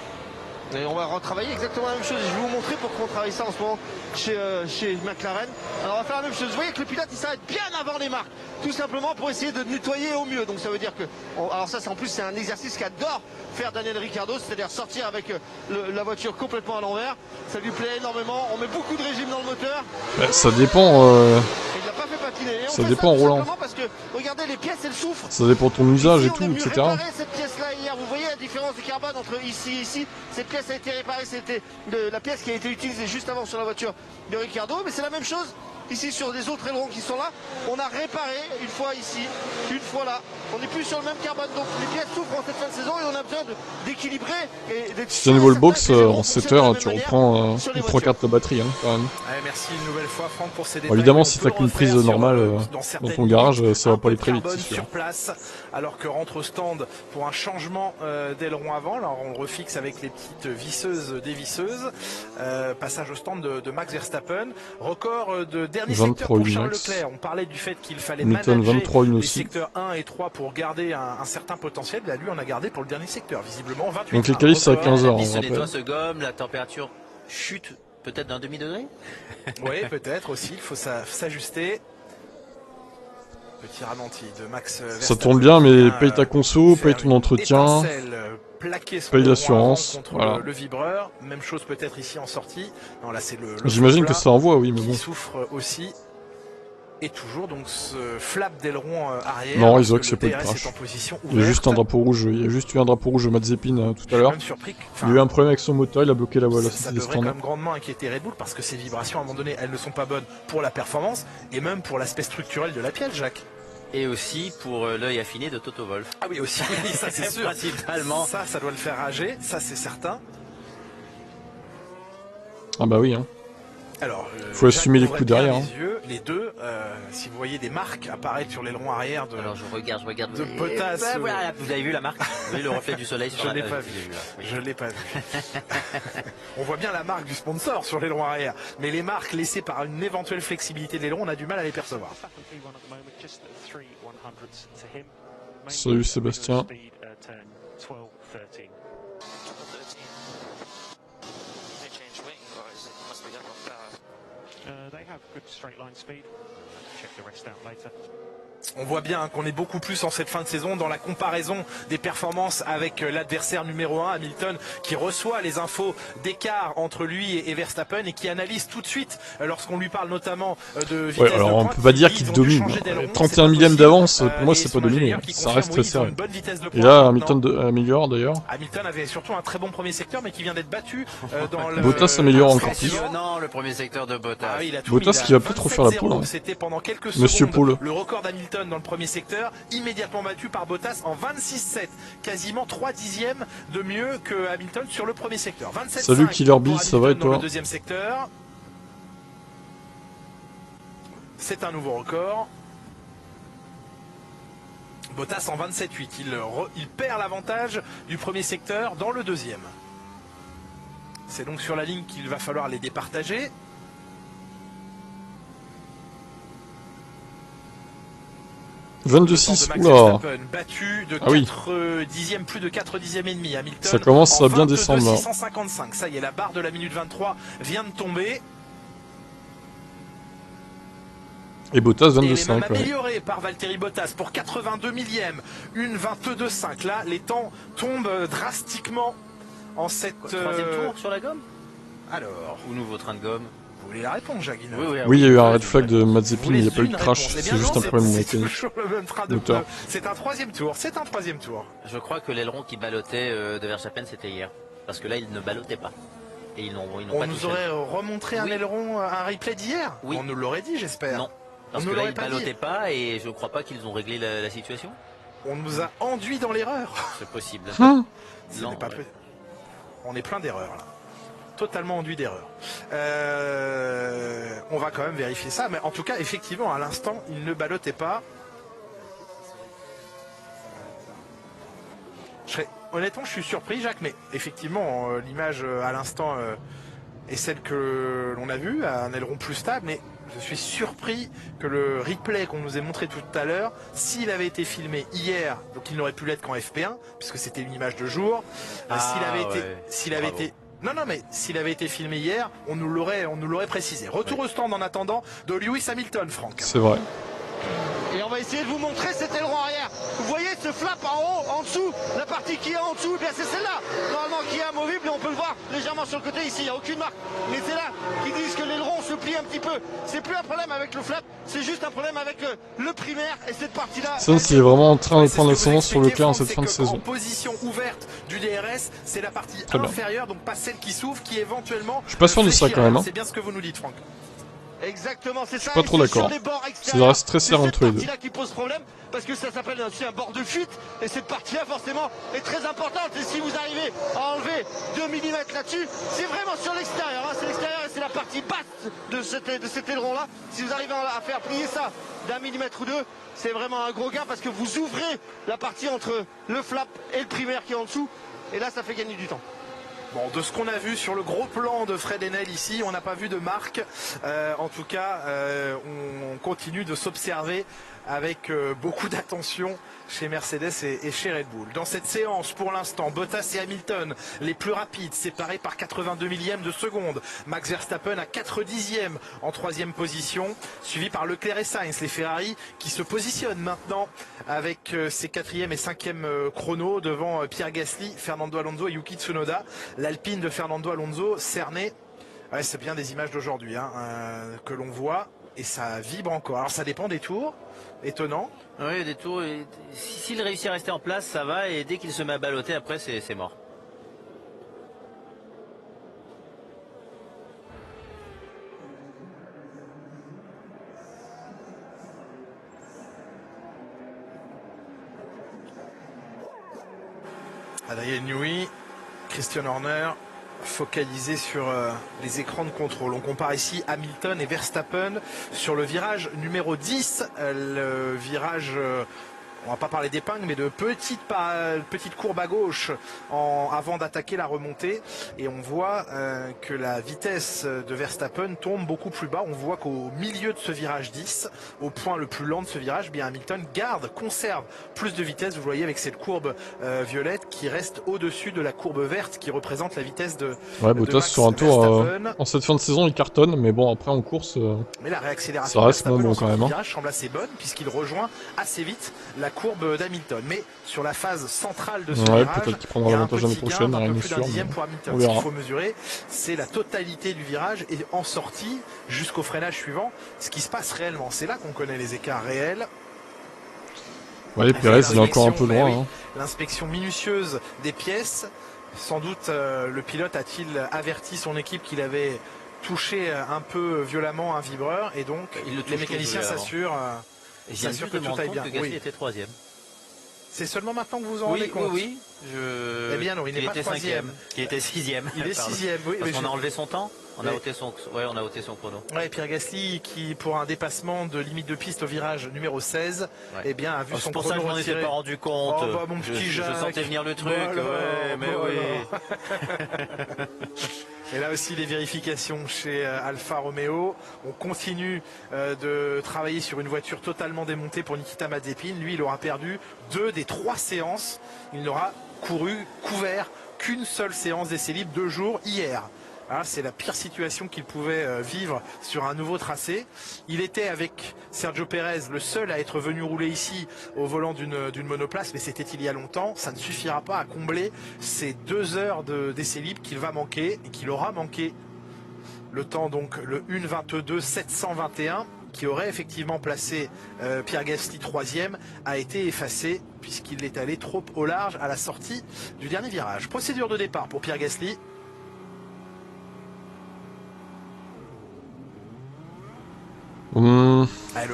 Et on va retravailler exactement la même chose. Je vais vous montrer pourquoi on travaille ça en ce moment chez McLaren. Alors on va faire la même chose. Vous voyez que le pilote il s'arrête bien avant les marques. Tout simplement pour essayer de nettoyer au mieux. Donc ça veut dire que... Alors ça en plus c'est un exercice qu'adore faire Daniel Ricciardo. C'est-à-dire sortir avec la voiture complètement à l'envers. Ça lui plaît énormément. On met beaucoup de régime dans le moteur. Bah, ça dépend... Il n'a pas fait patiner. Ça dépend en roulant. Parce que regardez les pièces elles souffrent. Ça dépend de ton usage et tout, etc. Cette pièce-là hier, vous voyez la différence de carbone entre ici et ici. Cette pièce a été réparée, c'était la pièce qui a été utilisée juste avant sur la voiture de Ricciardo, mais c'est la même chose ici sur les autres ailerons qui sont là. On a réparé une fois ici, une fois là. On n'est plus sur le même carbone, donc les pièces souffrent en cette fin de saison et on a besoin d'équilibrer. Si tu as niveau le box en 7 heures, tu reprends les 3 quarts de ta batterie, hein, quand même. Ouais, merci une nouvelle fois Franck pour ces détails. Bon, évidemment, si tu n'as qu'une prise normale dans ton garage, ça va pas aller très vite. Sur place, alors que rentre au stand pour un changement d'aileron avant. Alors on le refixe avec les petites visseuses dévisseuses. Passage au stand de Max Verstappen. Record de dernier secteur pour Charles Leclerc. On parlait du fait qu'il fallait manager les secteurs 1 et 3 pour garder un certain potentiel. Là, lui, on a gardé pour le dernier secteur, visiblement 28. Donc les qualifs, c'est à 15h. Les toits se gomment, la température chute peut-être d'un demi-degré. Oui, peut-être aussi. Il faut s'ajuster. Petit ralenti de Max Verstappen. Ça tourne bien, mais paye ta conso, paye ton entretien, paye l'assurance. Voilà. Le vibreur, même chose peut-être ici en sortie. Non, là c'est le j'imagine que ça envoie, oui, mais bon. Qui souffre aussi. Et toujours donc ce flap d'aileron arrière. Non, ils ont accepté le crash. Il y a juste un drapeau rouge. Il y a juste eu un drapeau rouge de Mazepin tout à l'heure. Il y a eu un problème avec son moteur, il a bloqué la voie. Ça devrait quand même grandement inquiéter Red Bull parce que ces vibrations à un moment donné, elles ne sont pas bonnes pour la performance et même pour l'aspect structurel de la pièce, Jacques. Et aussi pour l'œil affiné de Toto Wolff. Ah oui, aussi, oui, ça c'est sûr. Principalement. Ça doit le faire rager, ça c'est certain. Ah bah oui, hein. Alors, faut assumer les coups derrière. Les deux, si vous voyez des marques apparaître sur l'aileron arrière de. Alors je regarde. De Bottas. Ben, voilà, vous avez vu la marque? Vous avez le reflet du soleil sur la. Je l'ai pas vu. Je l'ai pas vu. On voit bien la marque du sponsor sur l'aileron arrière, mais les marques laissées par une éventuelle flexibilité de l'aileron, on a du mal à les percevoir. Salut Sébastien. They have good straight line speed. Check the rest out later. On voit bien qu'on est beaucoup plus en cette fin de saison dans la comparaison des performances avec l'adversaire numéro 1, Hamilton, qui reçoit les infos d'écart entre lui et Verstappen et qui analyse tout de suite lorsqu'on lui parle notamment de vitesse. Ouais, alors on peut pas dire qu'il domine. 31 millièmes d'avance, pour moi c'est pas dominé. Ça reste très serré. Et là, Hamilton améliore d'ailleurs. Hamilton avait surtout un très bon premier secteur, mais qui vient d'être battu dans le... Bottas s'améliore encore plus. Non, le premier secteur de Bottas. Ah oui, Bottas qui va peut-être refaire la pole. C'était pendant quelques Monsieur secondes Pole. le record d'Hamilton dans le premier secteur, immédiatement battu par Bottas en 26,7, quasiment 3 dixièmes de mieux que Hamilton sur le premier secteur. 27,5. Salut Killer Beast, ça va et toi? Dans le deuxième secteur. C'est un nouveau record. Bottas en 27,8. Il perd l'avantage du premier secteur dans le deuxième. C'est donc sur la ligne qu'il va falloir les départager. « 22,6, oula. Battu de 4 ah oui. Dixièmes, plus de 4 dixièmes et demi. Hamilton ça commence à bien descendre là. 655. Ça y est, la barre de la minute 23 vient de tomber. Et Bottas 22,5. Ouais. Amélioré par Valtteri Bottas pour 82 millièmes. Une 22,5. Là, les temps tombent drastiquement en cette... Troisième tour sur la gomme. Alors... Ou nouveau train de gomme. Vous voulez la réponse, Jacques? Oui, il y a eu un red flag de Mazepin, il n'y a pas eu de crash, c'est juste un problème mécanique. C'est un troisième tour, c'est un troisième tour. Je crois que l'aileron qui ballottait de Verstappen, c'était hier. Parce que là, il ne ballottait pas. Et ils n'ont on pas nous aurait remontré un aileron, un replay d'hier. Oui. On nous l'aurait dit, j'espère. Non, parce que là, ils ne ballottaient pas et je ne crois pas qu'ils ont réglé la situation. On nous a enduit dans l'erreur. C'est possible. Non, on est plein d'erreurs là. Totalement enduit d'erreurs. On va quand même vérifier ça, mais en tout cas, effectivement, à l'instant, il ne ballottait pas. Honnêtement, je suis surpris, Jacques, mais effectivement, l'image à l'instant est celle que l'on a vue, un aileron plus stable, mais je suis surpris que le replay qu'on nous ait montré tout à l'heure, s'il avait été filmé hier, donc il n'aurait pu l'être qu'en FP1, puisque c'était une image de jour, s'il avait été... Non, mais s'il avait été filmé hier, on nous l'aurait précisé. Retour au stand en attendant de Lewis Hamilton, Franck. C'est vrai. Et on va essayer de vous montrer cet aileron arrière. Vous voyez ce flap en haut, en dessous, la partie qui est en dessous, bien c'est celle-là, normalement qui est amovible, et on peut le voir légèrement sur le côté ici, il n'y a aucune marque. Mais c'est là qu'ils disent que l'aileron se plie un petit peu. C'est plus un problème avec le flap, c'est juste un problème avec le primaire et cette partie-là. Ça, c'est vraiment en train de prendre l'ascendance sur le clair en cette fin de saison. En position ouverte du DRS, c'est la partie inférieure, donc pas celle qui s'ouvre, qui éventuellement... Je suis pas sûr de ça quand même. C'est bien ce que vous nous dites, Franck. Exactement, c'est ça. Je suis pas trop d'accord. Ça reste très serré entre les deux. C'est cette partie-là qui pose problème parce que ça s'appelle aussi un bord de fuite et cette partie-là forcément est très importante. Et si vous arrivez à enlever 2 mm là-dessus, c'est vraiment sur l'extérieur. Hein. C'est l'extérieur et c'est la partie basse de cet aileron-là. Si vous arrivez à faire plier ça d'1 millimètre ou deux, c'est vraiment un gros gain parce que vous ouvrez la partie entre le flap et le primaire qui est en dessous. Et là, ça fait gagner du temps. Bon, de ce qu'on a vu sur le gros plan de Fred Enel ici, on n'a pas vu de marque. En tout cas, on continue de s'observer avec beaucoup d'attention chez Mercedes et chez Red Bull. Dans cette séance, pour l'instant, Bottas et Hamilton, les plus rapides, séparés par 82 millièmes de seconde. Max Verstappen à 4 dixièmes en 3e position, suivi par Leclerc et Sainz, les Ferrari, qui se positionnent maintenant avec ses 4e et 5e chronos devant Pierre Gasly, Fernando Alonso et Yuki Tsunoda. L'Alpine de Fernando Alonso cerné. Ouais, c'est bien des images d'aujourd'hui que l'on voit et ça vibre encore. Alors ça dépend des tours. Étonnant. Oui, des tours. S'il réussit à rester en place, ça va. Et dès qu'il se met à balloter, après, c'est mort. Adrien Newey, Christian Horner, focalisé sur les écrans de contrôle. On compare ici Hamilton et Verstappen sur le virage numéro 10, le virage on va pas parler d'épingle, mais de petites courbes à gauche avant d'attaquer la remontée. Et on voit que la vitesse de Verstappen tombe beaucoup plus bas. On voit qu'au milieu de ce virage 10, au point le plus lent de ce virage, bien Hamilton conserve plus de vitesse. Vous voyez avec cette courbe violette qui reste au-dessus de la courbe verte qui représente la vitesse de Bottas sur un tour en cette fin de saison il cartonne, mais bon après en course mais la réaccélération ça reste moins bon quand même. Le virage semble assez bonne puisqu'il rejoint assez vite la courbe d'Hamilton. Mais sur la phase centrale de ce virage, peut-être qu'il prendra l'avantage l'année prochaine, un peu rien plus d'un dixième pour Hamilton. Ce qu'il faut mesurer, c'est la totalité du virage et en sortie jusqu'au freinage suivant, ce qui se passe réellement. C'est là qu'on connaît les écarts réels. Ouais, Pérez il est encore un peu loin. Oui, l'inspection minutieuse des pièces. Sans doute le pilote a-t-il averti son équipe qu'il avait touché un peu violemment un vibreur et donc les mécaniciens s'assurent que tout aille bien. Gasly était 3e. C'est seulement maintenant que vous en rendez compte. Oui. Eh bien non, il n'est pas 3e. Il était 6e. Il est 6e, oui. Parce qu'on a enlevé son temps. On a ôté son chrono. Ouais, Pierre Gasly qui, pour un dépassement de limite de piste au virage numéro 16, eh bien, a vu son chrono retiré. C'est pour ça que je m'en étais pas rendu compte. Oh, bah, mon petit je sentais venir le truc. Et là aussi, les vérifications chez Alfa Romeo. On continue de travailler sur une voiture totalement démontée pour Nikita Mazepin. Lui, il aura perdu 2 des 3 séances. Il n'aura couvert qu'une seule séance d'essai libre 2 jours hier. Ah, c'est la pire situation qu'il pouvait vivre sur un nouveau tracé. Il était avec Sergio Pérez le seul à être venu rouler ici au volant d'une monoplace, mais c'était il y a longtemps. Ça ne suffira pas à combler ces 2 heures d'essai libre qu'il va manquer et qu'il aura manqué. Le temps donc le 1:22.721 qui aurait effectivement placé Pierre Gasly 3e a été effacé puisqu'il est allé trop au large à la sortie du dernier virage. Procédure de départ pour Pierre Gasly. Le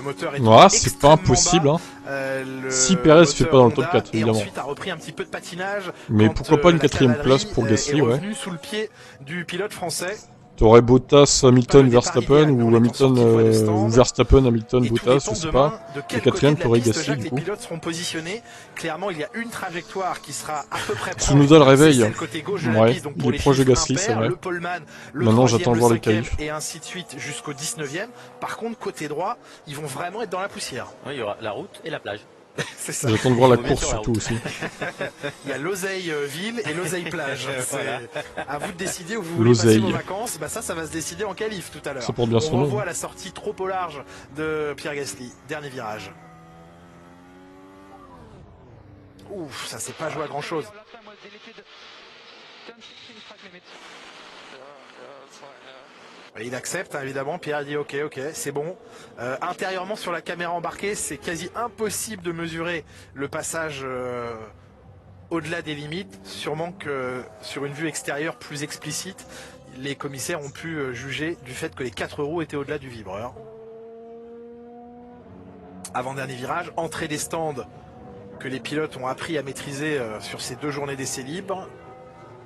moteur est c'est pas impossible. Si Pérez fait pas dans le top 4, évidemment. Ensuite a repris un petit peu de patinage. Mais pourquoi pas une 4e place pour Gasly, revenu sous le pied du pilote français. T'aurais Bottas, Hamilton, Verstappen ou Hamilton, Verstappen, Hamilton, Bottas, je sais pas. Le 4e t'aurais Gasly du coup. Les pilotes seront positionnés. Clairement, il y a une trajectoire qui sera à peu près proche. Tsunoda le réveille. Ouais, il est proche de Gasly, c'est vrai. Maintenant, j'attends de voir les qualifs. Et ainsi de suite jusqu'au 19e. Par contre, côté droit, ils vont vraiment être dans la poussière. Oui, il y aura la route et la plage. C'est ça. J'attends de voir la course surtout aussi. Il y a l'oseille ville et l'oseille plage. À vous de décider où vous voulez passer vos vacances. Bah ça va se décider en qualif tout à l'heure. Ça porte bien son nom. On revoit la sortie trop au large de Pierre Gasly. Dernier virage. Ouf, ça s'est pas joué à grand chose. Il accepte, hein, évidemment. Pierre dit ok, c'est bon. Intérieurement sur la caméra embarquée, c'est quasi impossible de mesurer le passage au-delà des limites. Sûrement que sur une vue extérieure plus explicite, les commissaires ont pu juger du fait que les 4 roues étaient au-delà du vibreur. Avant-dernier virage, entrée des stands que les pilotes ont appris à maîtriser sur ces 2 journées d'essai libre.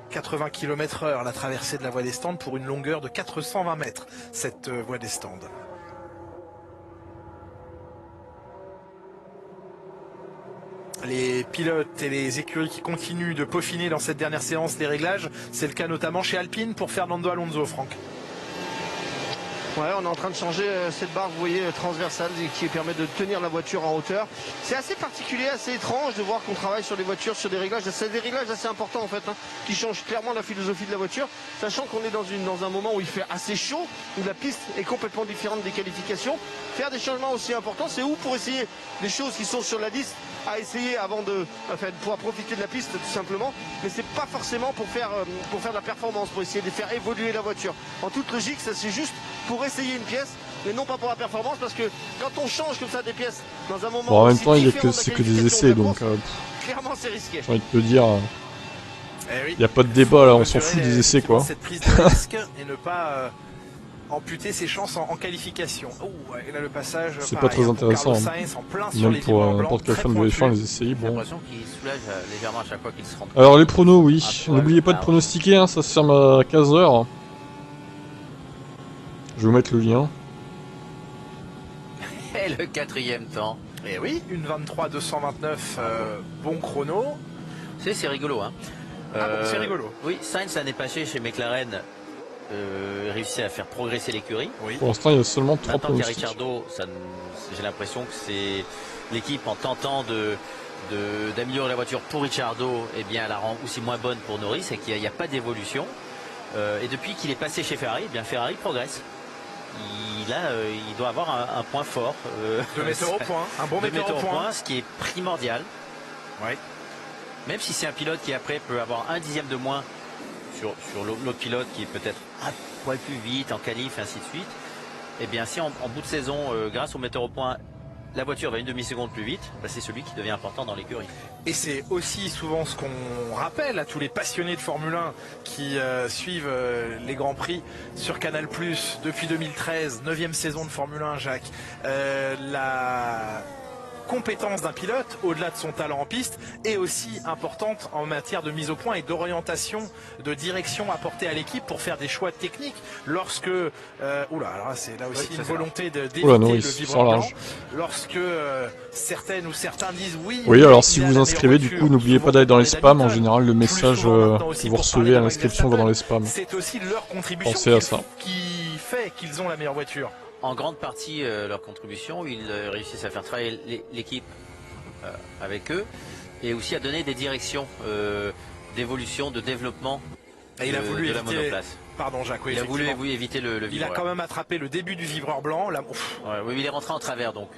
80 km/h la traversée de la voie des stands pour une longueur de 420 mètres, cette voie des stands. Les pilotes et les écuries qui continuent de peaufiner dans cette dernière séance les réglages, c'est le cas notamment chez Alpine pour Fernando Alonso, Franck. Ouais, on est en train de changer cette barre, vous voyez, transversale qui permet de tenir la voiture en hauteur. C'est assez particulier, assez étrange de voir qu'on travaille sur des voitures, sur des réglages. C'est des réglages assez importants en fait, hein, qui changent clairement la philosophie de la voiture, sachant qu'on est dans un moment où il fait assez chaud, où la piste est complètement différente des qualifications. Faire des changements aussi importants, c'est où pour essayer des choses qui sont sur la liste à essayer avant de pouvoir profiter de la piste tout simplement, mais c'est pas forcément pour faire de la performance, pour essayer de faire évoluer la voiture. En toute logique, ça c'est juste pour essayer une pièce, mais non pas pour la performance, parce que quand on change comme ça des pièces dans un moment. Bon, en même temps, c'est que des essais, donc clairement c'est risqué. J'ai envie de te dire, il n'y a pas de débat là, on s'en fout des essais quoi. Cette prise de risque et ne pas amputer ses chances en qualification. Et là le passage. C'est pas très intéressant. Même pour n'importe quel fan de F1, les essais, bon. J'ai l'impression qu'il soulage légèrement à chaque fois qu'il se rend. Alors les pronos, oui. N'oubliez pas de pronostiquer, hein, ça se ferme à 15h. Je vais vous mettre le lien. Et le 4e temps. Et oui, une 23-229, bon chrono. C'est rigolo. Hein. Bon, c'est rigolo. Oui, Sainz l'année passée chez McLaren réussit à faire progresser l'écurie. Oui. Pour l'instant, il y a seulement 3 points. Maintenant qu'il y a Ricciardo, j'ai l'impression que c'est l'équipe en tentant d'améliorer la voiture pour Ricciardo, eh bien, elle la rend aussi moins bonne pour Norris et qu'il n'y a pas d'évolution. Et depuis qu'il est passé chez Ferrari, eh bien Ferrari progresse. Il doit avoir un point fort. De metteur au point, un bon metteur au point. Ce qui est primordial. Oui. Même si c'est un pilote qui après peut avoir un dixième de moins sur l'autre pilote qui est peut-être un poil plus vite en qualif, ainsi de suite. Eh bien si en bout de saison, grâce au metteur au point, la voiture va une demi-seconde plus vite, bah c'est celui qui devient important dans l'écurie. Et c'est aussi souvent ce qu'on rappelle à tous les passionnés de Formule 1 qui suivent les Grands Prix sur Canal+, depuis 2013, 9e saison de Formule 1, Jacques. La compétence d'un pilote, au-delà de son talent en piste, est aussi importante en matière de mise au point et d'orientation, de direction apportée à l'équipe pour faire des choix techniques lorsque alors c'est là aussi une volonté d'éviter le vibreur blanc. Lorsque certaines ou certains disent oui. Oui, alors si vous vous inscrivez, du coup, n'oubliez pas d'aller dans les spams. En général, le message que vous recevez à l'inscription va dans les spams. C'est aussi leur contribution qui fait qu'ils ont la meilleure voiture. En grande partie, leur contribution, ils réussissent à faire travailler l'équipe avec eux et aussi à donner des directions d'évolution, de développement il a voulu de la monoplace. Pardon Jacques, oui, il a voulu éviter le vibreur. Il a quand même attrapé le début du vibreur blanc. Là, oui, il est rentré en travers, donc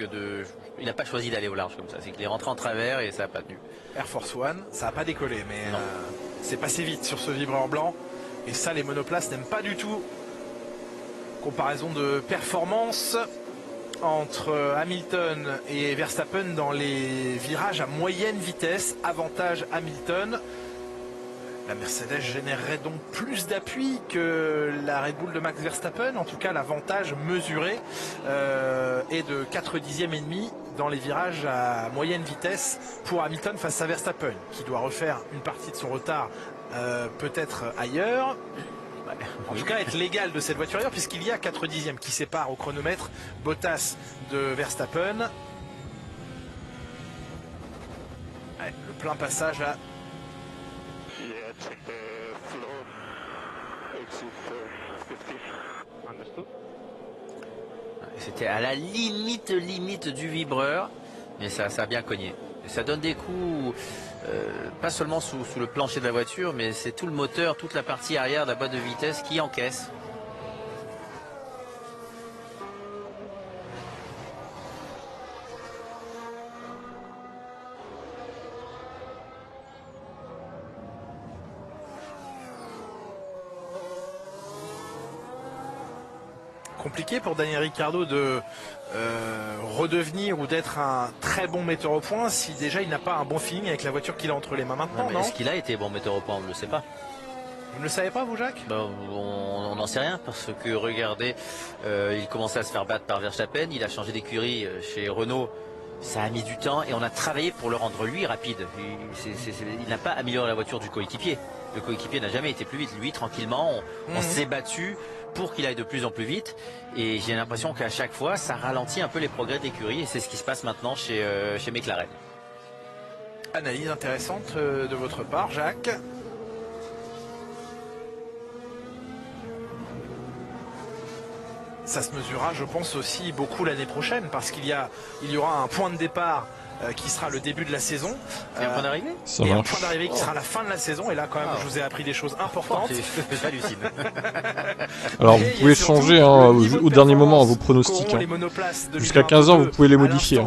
il n'a pas choisi d'aller au large comme ça. C'est qu'il est rentré en travers et ça n'a pas tenu. Air Force One, ça n'a pas décollé, mais c'est passé vite sur ce vibreur blanc. Et ça, les monoplaces n'aiment pas du tout. Comparaison de performance entre Hamilton et Verstappen dans les virages à moyenne vitesse. Avantage Hamilton. La Mercedes générerait donc plus d'appui que la Red Bull de Max Verstappen. En tout cas, l'avantage mesuré est de 4 dixièmes et demi dans les virages à moyenne vitesse pour Hamilton face à Verstappen, qui doit refaire une partie de son retard peut-être ailleurs. En tout cas, être légal de cette voiture ailleurs, puisqu'il y a 4 dixièmes qui séparent au chronomètre Bottas de Verstappen. Ouais, le plein passage à... C'était à la limite du vibreur, mais ça a bien cogné. Et ça donne des coups, pas seulement sous le plancher de la voiture, mais c'est tout le moteur, toute la partie arrière de la boîte de vitesse qui encaisse. Compliqué pour Daniel Ricciardo de redevenir ou d'être un très bon metteur au point si déjà il n'a pas un bon feeling avec la voiture qu'il a entre les mains maintenant, non? Est-ce qu'il a été bon metteur au point? On ne le sait pas. Vous ne le savez pas, vous, Jacques? On n'en sait rien, parce que regardez, il commençait à se faire battre par Verstappen, il a changé d'écurie chez Renault, ça a mis du temps et on a travaillé pour le rendre lui rapide. Il n'a pas amélioré la voiture du coéquipier. Le coéquipier n'a jamais été plus vite. Lui, tranquillement, on s'est battu pour qu'il aille de plus en plus vite. Et j'ai l'impression qu'à chaque fois, ça ralentit un peu les progrès de l'écurie. Et c'est ce qui se passe maintenant chez McLaren. Analyse intéressante de votre part, Jacques. Ça se mesurera, je pense, aussi beaucoup l'année prochaine, parce qu'il y aura un point de départ qui sera le début de la saison. Et un point d'arrivée et un point d'arrivée qui sera la fin de la saison. Et là, quand même, je vous ai appris des choses importantes. J'hallucine. Alors, vous pouvez changer au dernier moment vos pronostics. Jusqu'à 15 ans, vous pouvez les modifier.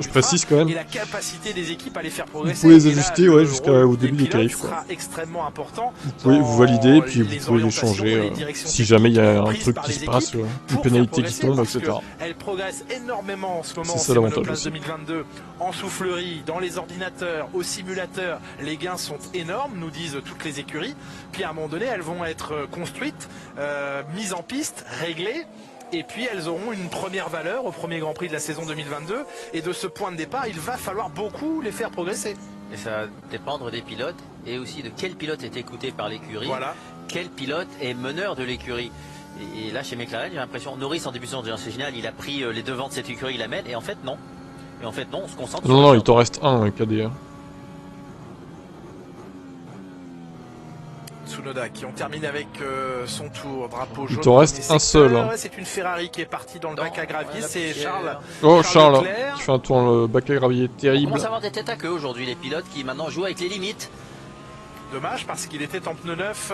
Je précise quand même. Et la capacité des équipes à les faire progresser. Vous pouvez les ajuster jusqu'au début des qualifs. Sera extrêmement important. Vous pouvez vous valider et puis vous pouvez les changer si jamais il y a un truc qui se passe, une pénalité qui tombe, etc. Elle progresse énormément en ce moment. C'est monoplace 2022. En soufflerie, dans les ordinateurs, au simulateur, les gains sont énormes, nous disent toutes les écuries. Puis à un moment donné, elles vont être construites, mises en piste, réglées. Et puis elles auront une première valeur au premier Grand Prix de la saison 2022. Et de ce point de départ, il va falloir beaucoup les faire progresser. Et ça va dépendre des pilotes et aussi de quel pilote est écouté par l'écurie. Voilà. Quel pilote est meneur de l'écurie. Et là, chez McLaren, j'ai l'impression, Norris en début de saison, c'est génial, il a pris les devants de cette écurie, il la mène. Et en fait, non. Et en fait, non, on se concentre sur... Non, il t'en reste un, KD. Tsunoda qui ont terminé avec son tour, drapeau jaune. Il t'en reste un seul. Hein. Ouais, c'est une Ferrari qui est partie dans le bac à gravier, c'est Charles. Oh, Charles, qui fait un tour dans le bac à gravier terrible. On commence à avoir des têtes à queue aujourd'hui, les pilotes qui maintenant jouent avec les limites. Dommage parce qu'il était en pneu neuf.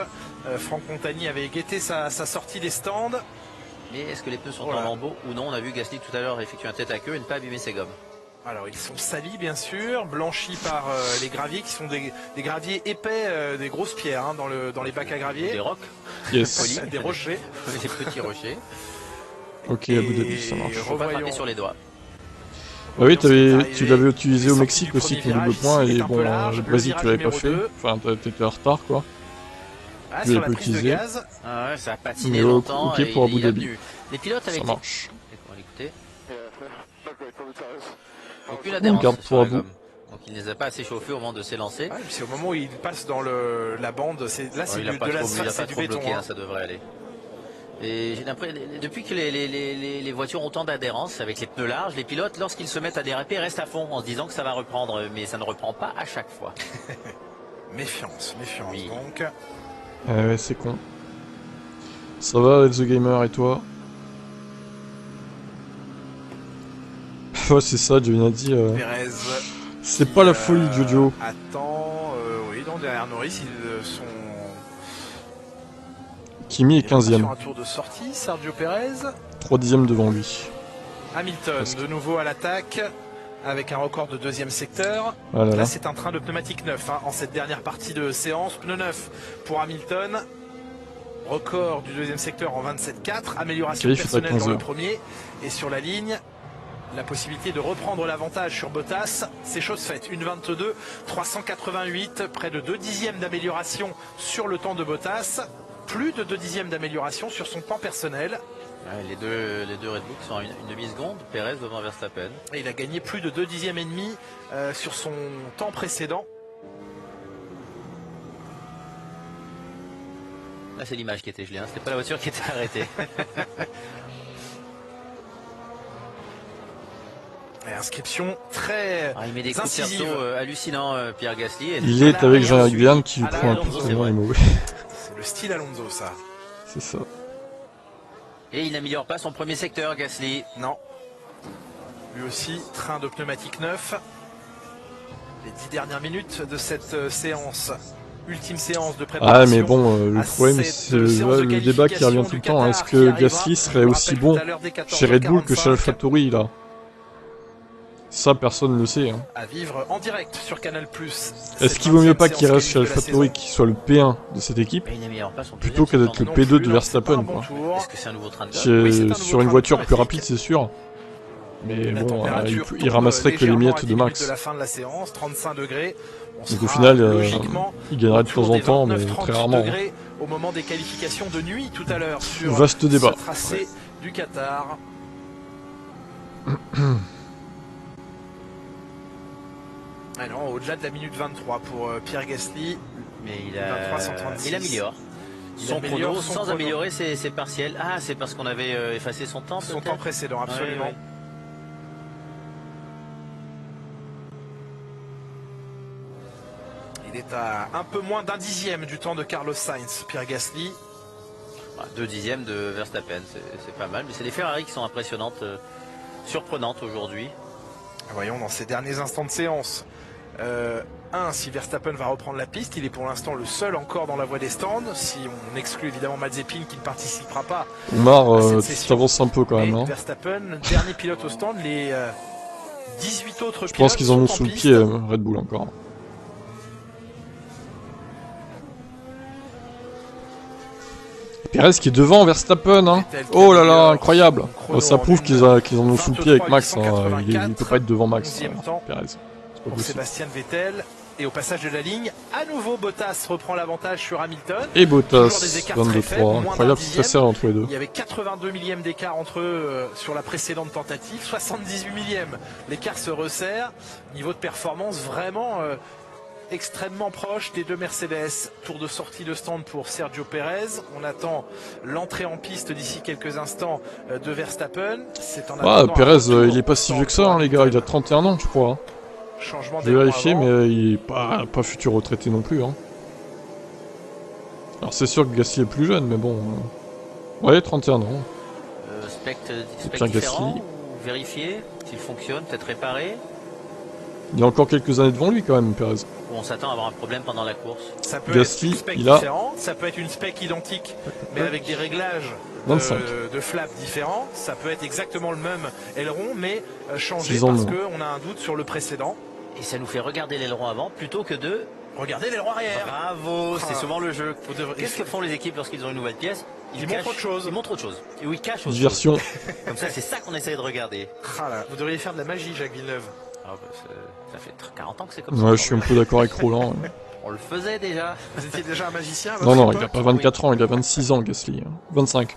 Franck Montagny avait guetté sa sortie des stands. Mais est-ce que les pneus sont en lambeaux ou non? On a vu Gasly tout à l'heure effectuer un tête à queue et ne pas abîmer ses gommes. Alors ils sont salis bien sûr, blanchis par les graviers qui sont des graviers épais, des grosses pierres hein, dans les bacs à gravier. Des rocs. Yes. Des rochers. Des petits rochers. Ok, Abu Dhabi, ça marche. On va frapper sur les doigts. Bah oui, tu l'avais utilisé au Mexique aussi, ton double point, et bon, le Brésil tu l'avais pas fait. Enfin, t'étais en retard quoi. Ah, sur la prise de gaz. Ah ouais, ça a patiné longtemps. Ok pour Abu Dhabi. Les pilotes avec ça marche. On va l'écouter. Aucune adhérence sur la gomme. Donc il ne les a pas assez chauffés au moment de s'élancer. Ah, c'est au moment où il passe dans la bande, là c'est du béton. Bloqué, hein, ça devrait aller. Et j'ai l'impression, depuis que les voitures ont tant d'adhérence avec les pneus larges, les pilotes, lorsqu'ils se mettent à déraper, restent à fond en se disant que ça va reprendre, mais ça ne reprend pas à chaque fois. Méfiance oui. Donc. Ouais, c'est con. Ça va, The Gamer, et toi? Ouais, c'est ça, Giovinazzi. C'est pas la folie, Jojo. Attends, oui, donc derrière Norris, ils sont. Kimi est 15ème. Sur un tour de sortie, Sergio Perez. 3 dixièmes devant lui. Hamilton, de nouveau à l'attaque, avec un record de deuxième secteur. Voilà. Là, c'est un train de pneumatique neuf hein, en cette dernière partie de séance. Pneu neuf pour Hamilton. Record du deuxième secteur en 27,4. Amélioration personnelle dans le premier. Et sur la ligne, la possibilité de reprendre l'avantage sur Bottas, c'est chose faite. 1,22, 388, près de 2 dixièmes d'amélioration sur le temps de Bottas. Plus de 2 dixièmes d'amélioration sur son temps personnel. Ouais, les deux Red Bull sont à une demi-seconde, Perez devant Verstappen. Et il a gagné plus de 2 dixièmes et demi sur son temps précédent. Là c'est l'image qui était gelée, hein. C'était pas la voiture qui était arrêtée. Et inscription très il met des coups de cerceau hallucinants, Pierre Gasly. Et il est avec Jean-Luc Vierne qui lui prend un peu vraiment les mauvais. C'est le style Alonso ça. C'est ça. Et il n'améliore pas son premier secteur, Gasly. Non. Lui aussi, train de pneumatique neuf. Les 10 dernières minutes de cette séance. Ultime séance de préparation. Ah mais bon, le problème c'est le débat qui revient tout le temps. Est-ce que Gasly serait aussi bon chez Red Bull que chez AlphaTauri là? Ça personne ne le sait. Hein. À vivre en direct sur Canal+. Est-ce qu'il vaut mieux pas qu'il reste chez AlphaTauri, qu'il soit le P1 de cette équipe, plutôt que d'être le P2 de Verstappen quoi. Est-ce que c'est un nouveau train de sur une voiture plus rapide c'est sûr. Mais bon, il ramasserait que les miettes de Max. De la fin de la séance, 35 degrés. Donc au final, il gagnerait de temps en temps, mais très rarement. Au moment des qualifications de nuit tout à l'heure sur vaste débat. Ce tracé du Qatar. Ah non, au-delà de la minute 23 pour Pierre Gasly. Mais il améliore. Son chrono sans améliorer ses partiels. Ah, c'est parce qu'on avait effacé son temps. Son temps précédent, absolument. Ouais. Il est à un peu moins d'1 dixième du temps de Carlos Sainz, Pierre Gasly. 2 dixièmes de Verstappen, c'est pas mal. Mais c'est les Ferrari qui sont impressionnantes, surprenantes aujourd'hui. Voyons dans ces derniers instants de séance. Si Verstappen va reprendre la piste, il est pour l'instant le seul encore dans la voie des stands. Si on exclut évidemment Mazepin qui ne participera pas. Omar, tu t'avances un peu quand même. Hein. Verstappen, dernier pilote au stand, les 18 autres pilotes. Je pense qu'ils en ont sous le pied Red Bull encore. Perez qui est devant Verstappen, hein. Oh là là, incroyable. Oh, ça prouve qu'ils en ont sous le pied avec Max. Hein. Il peut pas être devant Max, Perez. Pour Sébastien Vettel. Et au passage de la ligne, à nouveau Bottas reprend l'avantage sur Hamilton. Et Bottas, 22-3, incroyable, c'est très serré entre les deux. Il y avait 82 millièmes d'écart entre eux sur la précédente tentative, 78 millièmes. L'écart se resserre. Niveau de performance vraiment extrêmement proche des deux Mercedes. Tour de sortie de stand pour Sergio Pérez. On attend l'entrée en piste d'ici quelques instants de Verstappen. Pérez, il est pas si vieux que ça, hein, les gars. Il a 31 ans, je crois. Changement je vais vérifier, mais il est pas futur retraité non plus. Hein. Alors c'est sûr que Gasly est plus jeune, mais bon... Ouais, 31 ans. Spec différent, ou vérifier s'il fonctionne, peut-être réparé. Il y a encore quelques années devant lui quand même, Pérez. On s'attend à avoir un problème pendant la course. Ça peut Gasly, être une spec il a... différent, ça peut être une spec identique, mais avec des réglages de flaps différents. Ça peut être exactement le même aileron, mais changé parce qu'on a un doute sur le précédent. Et ça nous fait regarder l'aileron avant plutôt que de... Regardez l'aileron arrière. Bravo, c'est souvent le jeu. Qu'est-ce que font les équipes lorsqu'ils ont une nouvelle pièce? Ils montrent autre chose. Ils montrent autre chose. Et ils cachent autre Diversion. chose. Comme ça, c'est ça qu'on essaye de regarder. Vous devriez faire de la magie, Jacques Villeneuve. Ça fait 40 ans que c'est comme ça. Ouais, je suis un peu d'accord avec Roland. On le faisait déjà. Vous étiez déjà un magicien? Non, il a pas 24 ans, il a 26 ans, Gasly. 25.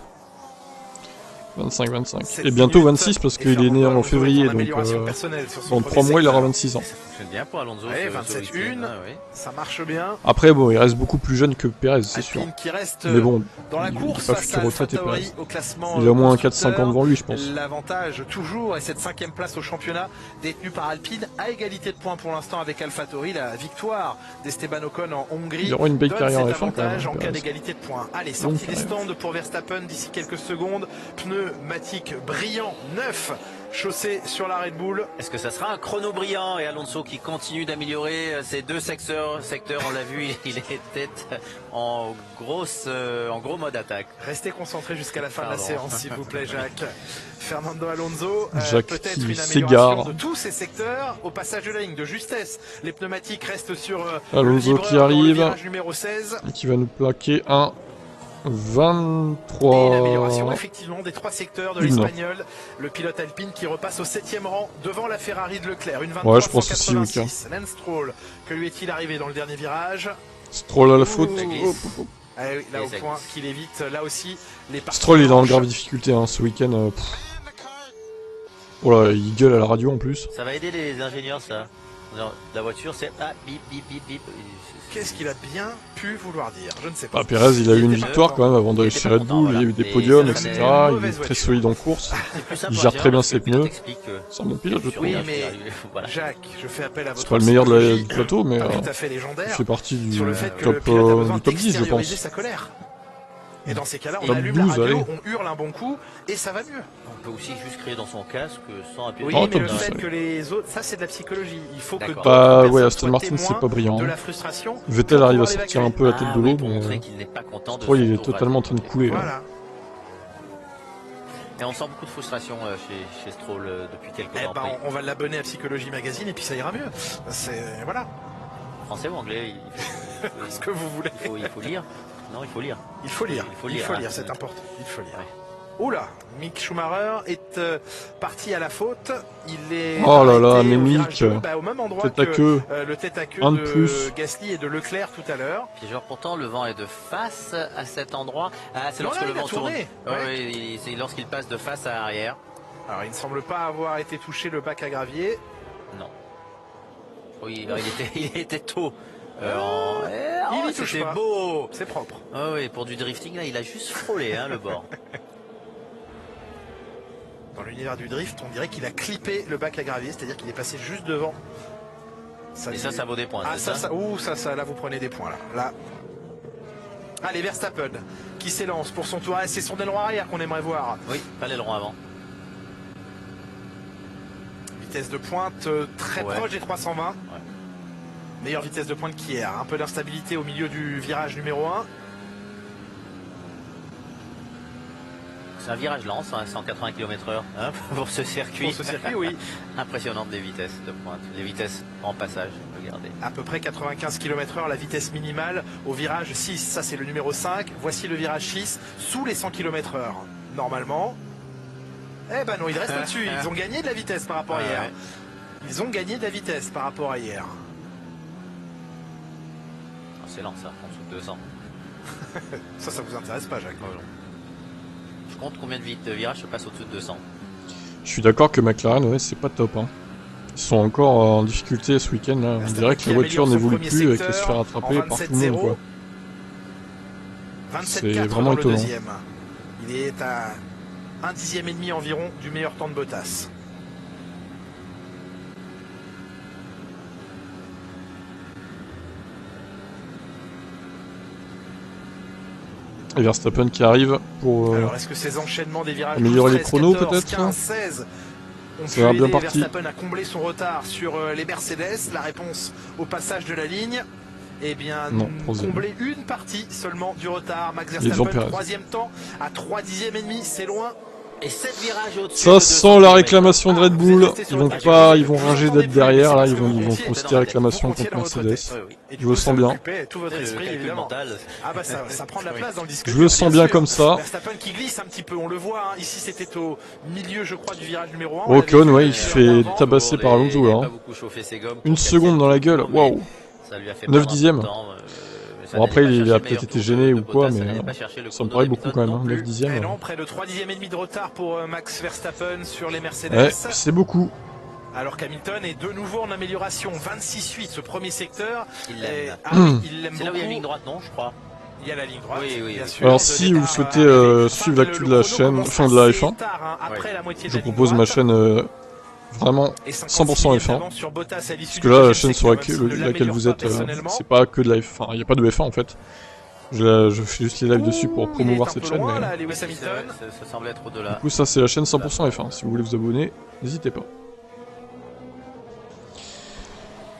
25. Et bientôt 26 parce qu'il est né en février, donc dans 3 mois il aura 26 ans. Ça fonctionne bien pour Alonso. 27-1, ça marche bien. Après bon, il reste beaucoup plus jeune que Pérez, c'est sûr. Mais bon, dans la course, il est pas futur retraité Pérez. Classement, il a au moins 4-5 ans devant lui, je pense. L'avantage toujours est cette 5e place au championnat détenue par Alpine à égalité de points pour l'instant avec AlphaTauri. La victoire d'Esteban Ocon en Hongrie. Il aura une belle carrière en F1 quand même. En cas d'égalité de points. Allez, sortie des stands pour Verstappen d'ici quelques secondes. Pneumatique brillant, neuf, chaussé sur la Red Bull. Est-ce que ça sera un chrono brillant et Alonso qui continue d'améliorer ces deux secteurs, on l'a vu, il était en gros mode attaque. Restez concentrés jusqu'à la fin de la séance, s'il vous plaît, Jacques. Fernando Alonso, peut-être une amélioration de tous ces secteurs au passage de la ligne de justesse. Les pneumatiques restent sur Alonso qui arrive, numéro 16. Et qui va nous plaquer un 23. Et l'amélioration effectivement des 3 secteurs de l'Espagnol. Le pilote Alpine qui repasse au 7e rang devant la Ferrari de Leclerc. Une 23, ouais, je pense aussi, Lance Stroll, que lui est-il arrivé dans le dernier virage? Stroll à la faute. Ah oui, là au point qu'il évite là aussi les parties. Stroll il est en grave difficulté hein, ce week-end. Oh là, il gueule à la radio en plus. Ça va aider les ingénieurs ça. La voiture c'est bip bip bip bip. Qu'est-ce qu'il a bien pu vouloir dire? Je ne sais pas. Pérez il a eu une victoire quand même avant d'aller chez Red Bull, il y a eu des podiums, etc. Il est très solide en course. Il gère très bien ses pneus. C'est un bon pilote, je trouve. Oui, mais Jacques, je fais appel à votre. C'est pas le meilleur du plateau, mais tout à fait légendaire. Il fait partie du top 10, je pense. Sa colère. Et dans ces cas-là, on allume la radio, on hurle un bon coup et ça va mieux. On peut aussi juste crier dans son casque sans appuyer. Oui, mais le fait que les autres, ça c'est de la psychologie. Il faut que bah ouais, Aston Martin c'est pas brillant. De la frustration. Vettel arrive à sortir un peu la tête de l'eau, mais Stroll il est totalement en train de couler. Voilà. Et on sent beaucoup de frustration chez Stroll depuis quelques temps. On va l'abonner à Psychologie Magazine et puis ça ira mieux. Voilà. Français ou anglais? Ce que vous voulez. Il faut lire. Non, il faut lire. Il faut lire, c'est important. Il faut lire. Oula, Mick Schumacher est parti à la faute. Il est oh là là, mais Mick, au même endroit que le tête à queue de Gasly et de Leclerc tout à l'heure. Piégeur, pourtant le vent est de face à cet endroit. Ah, c'est lorsque le vent tourne. Oui, c'est lorsqu'il passe de face à arrière. Alors il ne semble pas avoir été touché le bac à gravier. Non. Oui, il était tôt. C'était beau, c'est propre. Oh oui, pour du drifting là, il a juste frôlé le bord. Dans l'univers du drift, on dirait qu'il a clippé le bac à gravier, c'est-à-dire qu'il est passé juste devant. Et ça vaut des points. Ah ça, là vous prenez des points là. Allez, Verstappen qui s'élance pour son tour. C'est son aileron arrière qu'on aimerait voir. Oui, pas l'aileron avant. Vitesse de pointe très proche des 320. Ouais. Meilleure vitesse de pointe qu'hier. Un peu d'instabilité au milieu du virage numéro 1. C'est un virage lent, 180 km/h pour ce circuit. Pour ce circuit, oui. Impressionnante les vitesses de pointe. Les vitesses en passage, regardez. À peu près 95 km/h la vitesse minimale au virage 6. Ça, c'est le numéro 5. Voici le virage 6 sous les 100 km/h. Normalement. Eh ben non, ils restent au-dessus. Ils ont gagné de la vitesse par rapport à hier. Ouais. Ils ont gagné de la vitesse par rapport à hier. C'est lent ça, en dessous de 200. Ça vous intéresse pas, Jacques? Je compte combien de virages se passent au-dessus de 200. Je suis d'accord que McLaren, ouais, c'est pas top. Hein. sont encore en difficulté ce week-end. On dirait que la voiture n'évolue plus et qu'elle se fait rattraper par tout le monde, quoi. C'est vraiment étonnant. Il est à 1 dixième et demi environ du meilleur temps de Bottas. Et Verstappen qui arrive pour alors, est-ce que ces enchaînements des virages améliorer les chronos peut-être. 15-16 ça va bien parti. Verstappen a comblé son retard sur les Mercedes. La réponse au passage de la ligne, eh bien, non, combler une partie seulement du retard. Max Verstappen, troisième temps à 3 dixièmes et demi, c'est loin. Et 7 virages au-dessus. Ça sent la réclamation de Red Bull. Ils vont ranger d'être derrière. Là, ils vont poster réclamation contre Mercedes. Je le sens bien. Tout votre esprit, évidemment. Ah bah ça prend de la place dans le disque. Je le sens bien comme ça. Verstappen qui glisse un petit peu, on le voit. Ici, c'était au milieu, je crois, du virage numéro 1. Ocon, ouais, il se fait tabasser par Alonso là. Une seconde dans la gueule. Waouh. 9 dixièmes. Bon après il a peut-être été gêné ou quoi, mais ça me paraît beaucoup quand même, hein, 9 dixièmes. Non, près de 3 dixièmes et demi de retard pour Max Verstappen sur les Mercedes. Ouais, c'est beaucoup. Alors qu'Hamilton est de nouveau en amélioration, 26-8 ce premier secteur. Il l'aime. Il l'aime beaucoup. C'est là où il y a une ligne droite, non, je crois. Il y a la ligne droite, oui, bien sûr. Alors si vous souhaitez suivre l'actu de la chaîne, enfin de la F1, je propose ma chaîne vraiment 100% F1. Parce que là, la chaîne sur laquelle vous êtes, c'est pas que de la F1. Il n'y a pas de F1 en fait. Je fais juste les lives dessus pour promouvoir cette chaîne. Mais... ça semble être au-delà. Du coup, ça c'est la chaîne 100% F1. Si vous voulez vous abonner, n'hésitez pas.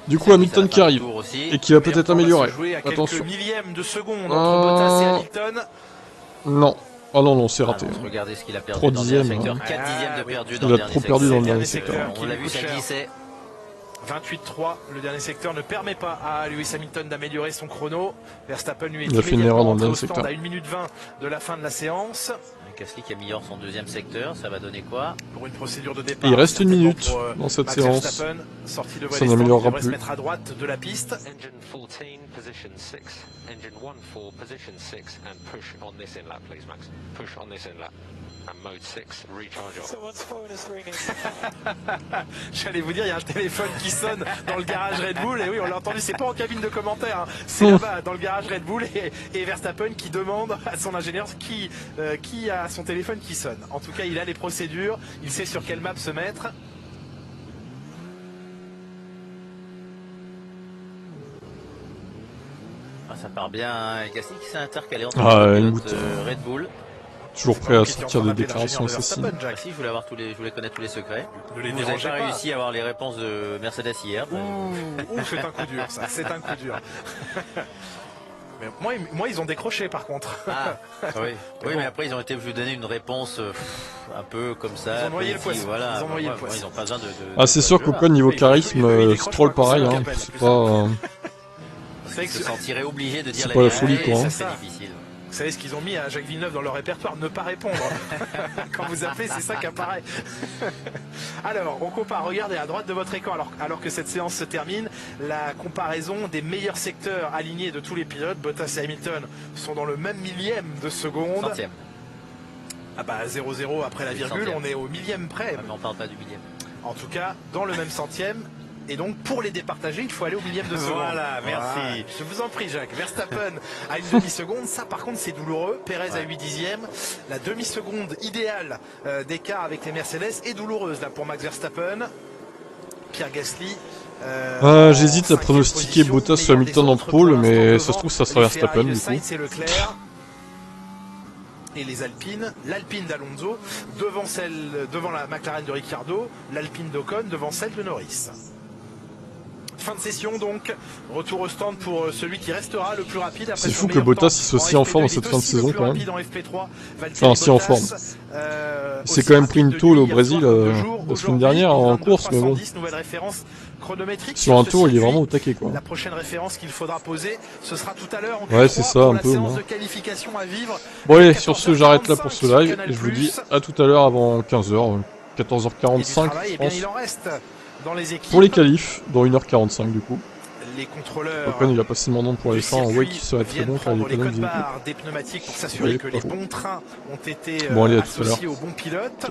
Du coup, Hamilton qui arrive et qui va peut-être améliorer. Attention. Non. Oh non, c'est raté. Regardez ce qu'il a perdu 3 dans dixièmes. le secteur. 4 dixièmes de perdu dans le dernier secteur. Il a trop perdu dans le dernier secteur. On l'a vu, ça glissait. 28-3, le dernier secteur ne permet pas à Lewis Hamilton d'améliorer son chrono. Verstappen lui est il a fait une erreur dans le dernier secteur. À 1 minute 20 de la fin de la séance. Gasly qui améliore son deuxième secteur, ça va donner quoi? Pour une procédure de départ. Il reste 1 minute dans cette séance. Ça n'améliorera plus. Mettre à droite de la piste. Engine 14, position 6. Engine 1-4, position 6. And push on this inlet, please, Max. Push on this inlet. And mode 6, recharge off. Someone's phone is ringing. J'allais vous dire, il y a un téléphone qui sonne dans le garage Red Bull. Et oui, on l'a entendu, c'est pas en cabine de commentaire. Hein. C'est là-bas, dans le garage Red Bull. Et Verstappen qui demande à son ingénieur qui a son téléphone qui sonne. En tout cas, il a les procédures. Il sait sur quelle map se mettre. Ah, ça part bien. Hein. Gasly qui s'est intercalé entre Red Bull. Toujours prêt à sortir des déclarations assassines. Merci, je voulais connaître tous les secrets. Vous n'avez pas réussi à avoir les réponses de Mercedes hier. C'est un coup dur, ça. C'est un coup dur. Mais moi, ils ont décroché, par contre. Ah, oui, mais après, ils ont été obligés de donner une réponse un peu comme ça. Ils ont noyé le poisson. Voilà. Ils ont noyé le poisson. Ils ont pas besoin de ah, c'est sûr qu'au niveau charisme, Stroll pareil. Hein. C'est pas... Ils se sentiraient obligés de dire la vérité. C'est pas la folie, quoi. C'est difficile. Vous savez ce qu'ils ont mis à Jacques Villeneuve dans leur répertoire, ne pas répondre. Quand vous appelez, c'est ça qui apparaît. Alors, on compare, regardez à droite de votre écran, alors que cette séance se termine, la comparaison des meilleurs secteurs alignés de tous les pilotes. Bottas et Hamilton sont dans le même millième de seconde. Centième. Ah bah 0-0 après la virgule, on est au millième près. Ah, mais on parle pas du millième. En tout cas, dans le même centième. Et donc, pour les départager, il faut aller au millième de seconde. Voilà, merci. Voilà. Je vous en prie, Jacques. Verstappen à une demi-seconde. Ça, par contre, c'est douloureux. Perez à 8 dixièmes. La demi-seconde idéale d'écart avec les Mercedes est douloureuse là pour Max Verstappen. Pierre Gasly. J'hésite à pronostiquer Bottas ou Hamilton en pôle, mais ça se trouve, ça sera Verstappen du coup. C'est Leclerc. Et les Alpines, l'Alpine d'Alonso devant la McLaren de Ricciardo, l'Alpine d'Ocon devant celle de Norris. Fin de session donc, retour au stand pour celui qui restera le plus rapide. C'est fou que Bottas soit si en forme dans cette fin de saison quand même. Enfin, si en forme. Il s'est quand même pris une tôle au Brésil la semaine dernière en course, mais bon. Sur un tour, il est vraiment au taquet quoi. La prochaine référence qu'il faudra poser, ce sera tout à l'heure. Ouais, c'est ça un peu. Bon allez, sur ce, j'arrête là pour ce live et je vous dis à tout à l'heure avant 15h, 14h45 je pense. Dans les équipes. Pour les qualifs, dans 1h45 du coup. Les contrôleurs. Ocon il a passé mon nom pour les fins en wake, ça va être très bon car il économise des pneumatiques pour s'assurer que les bons trains ont été associés aux bons pilotes.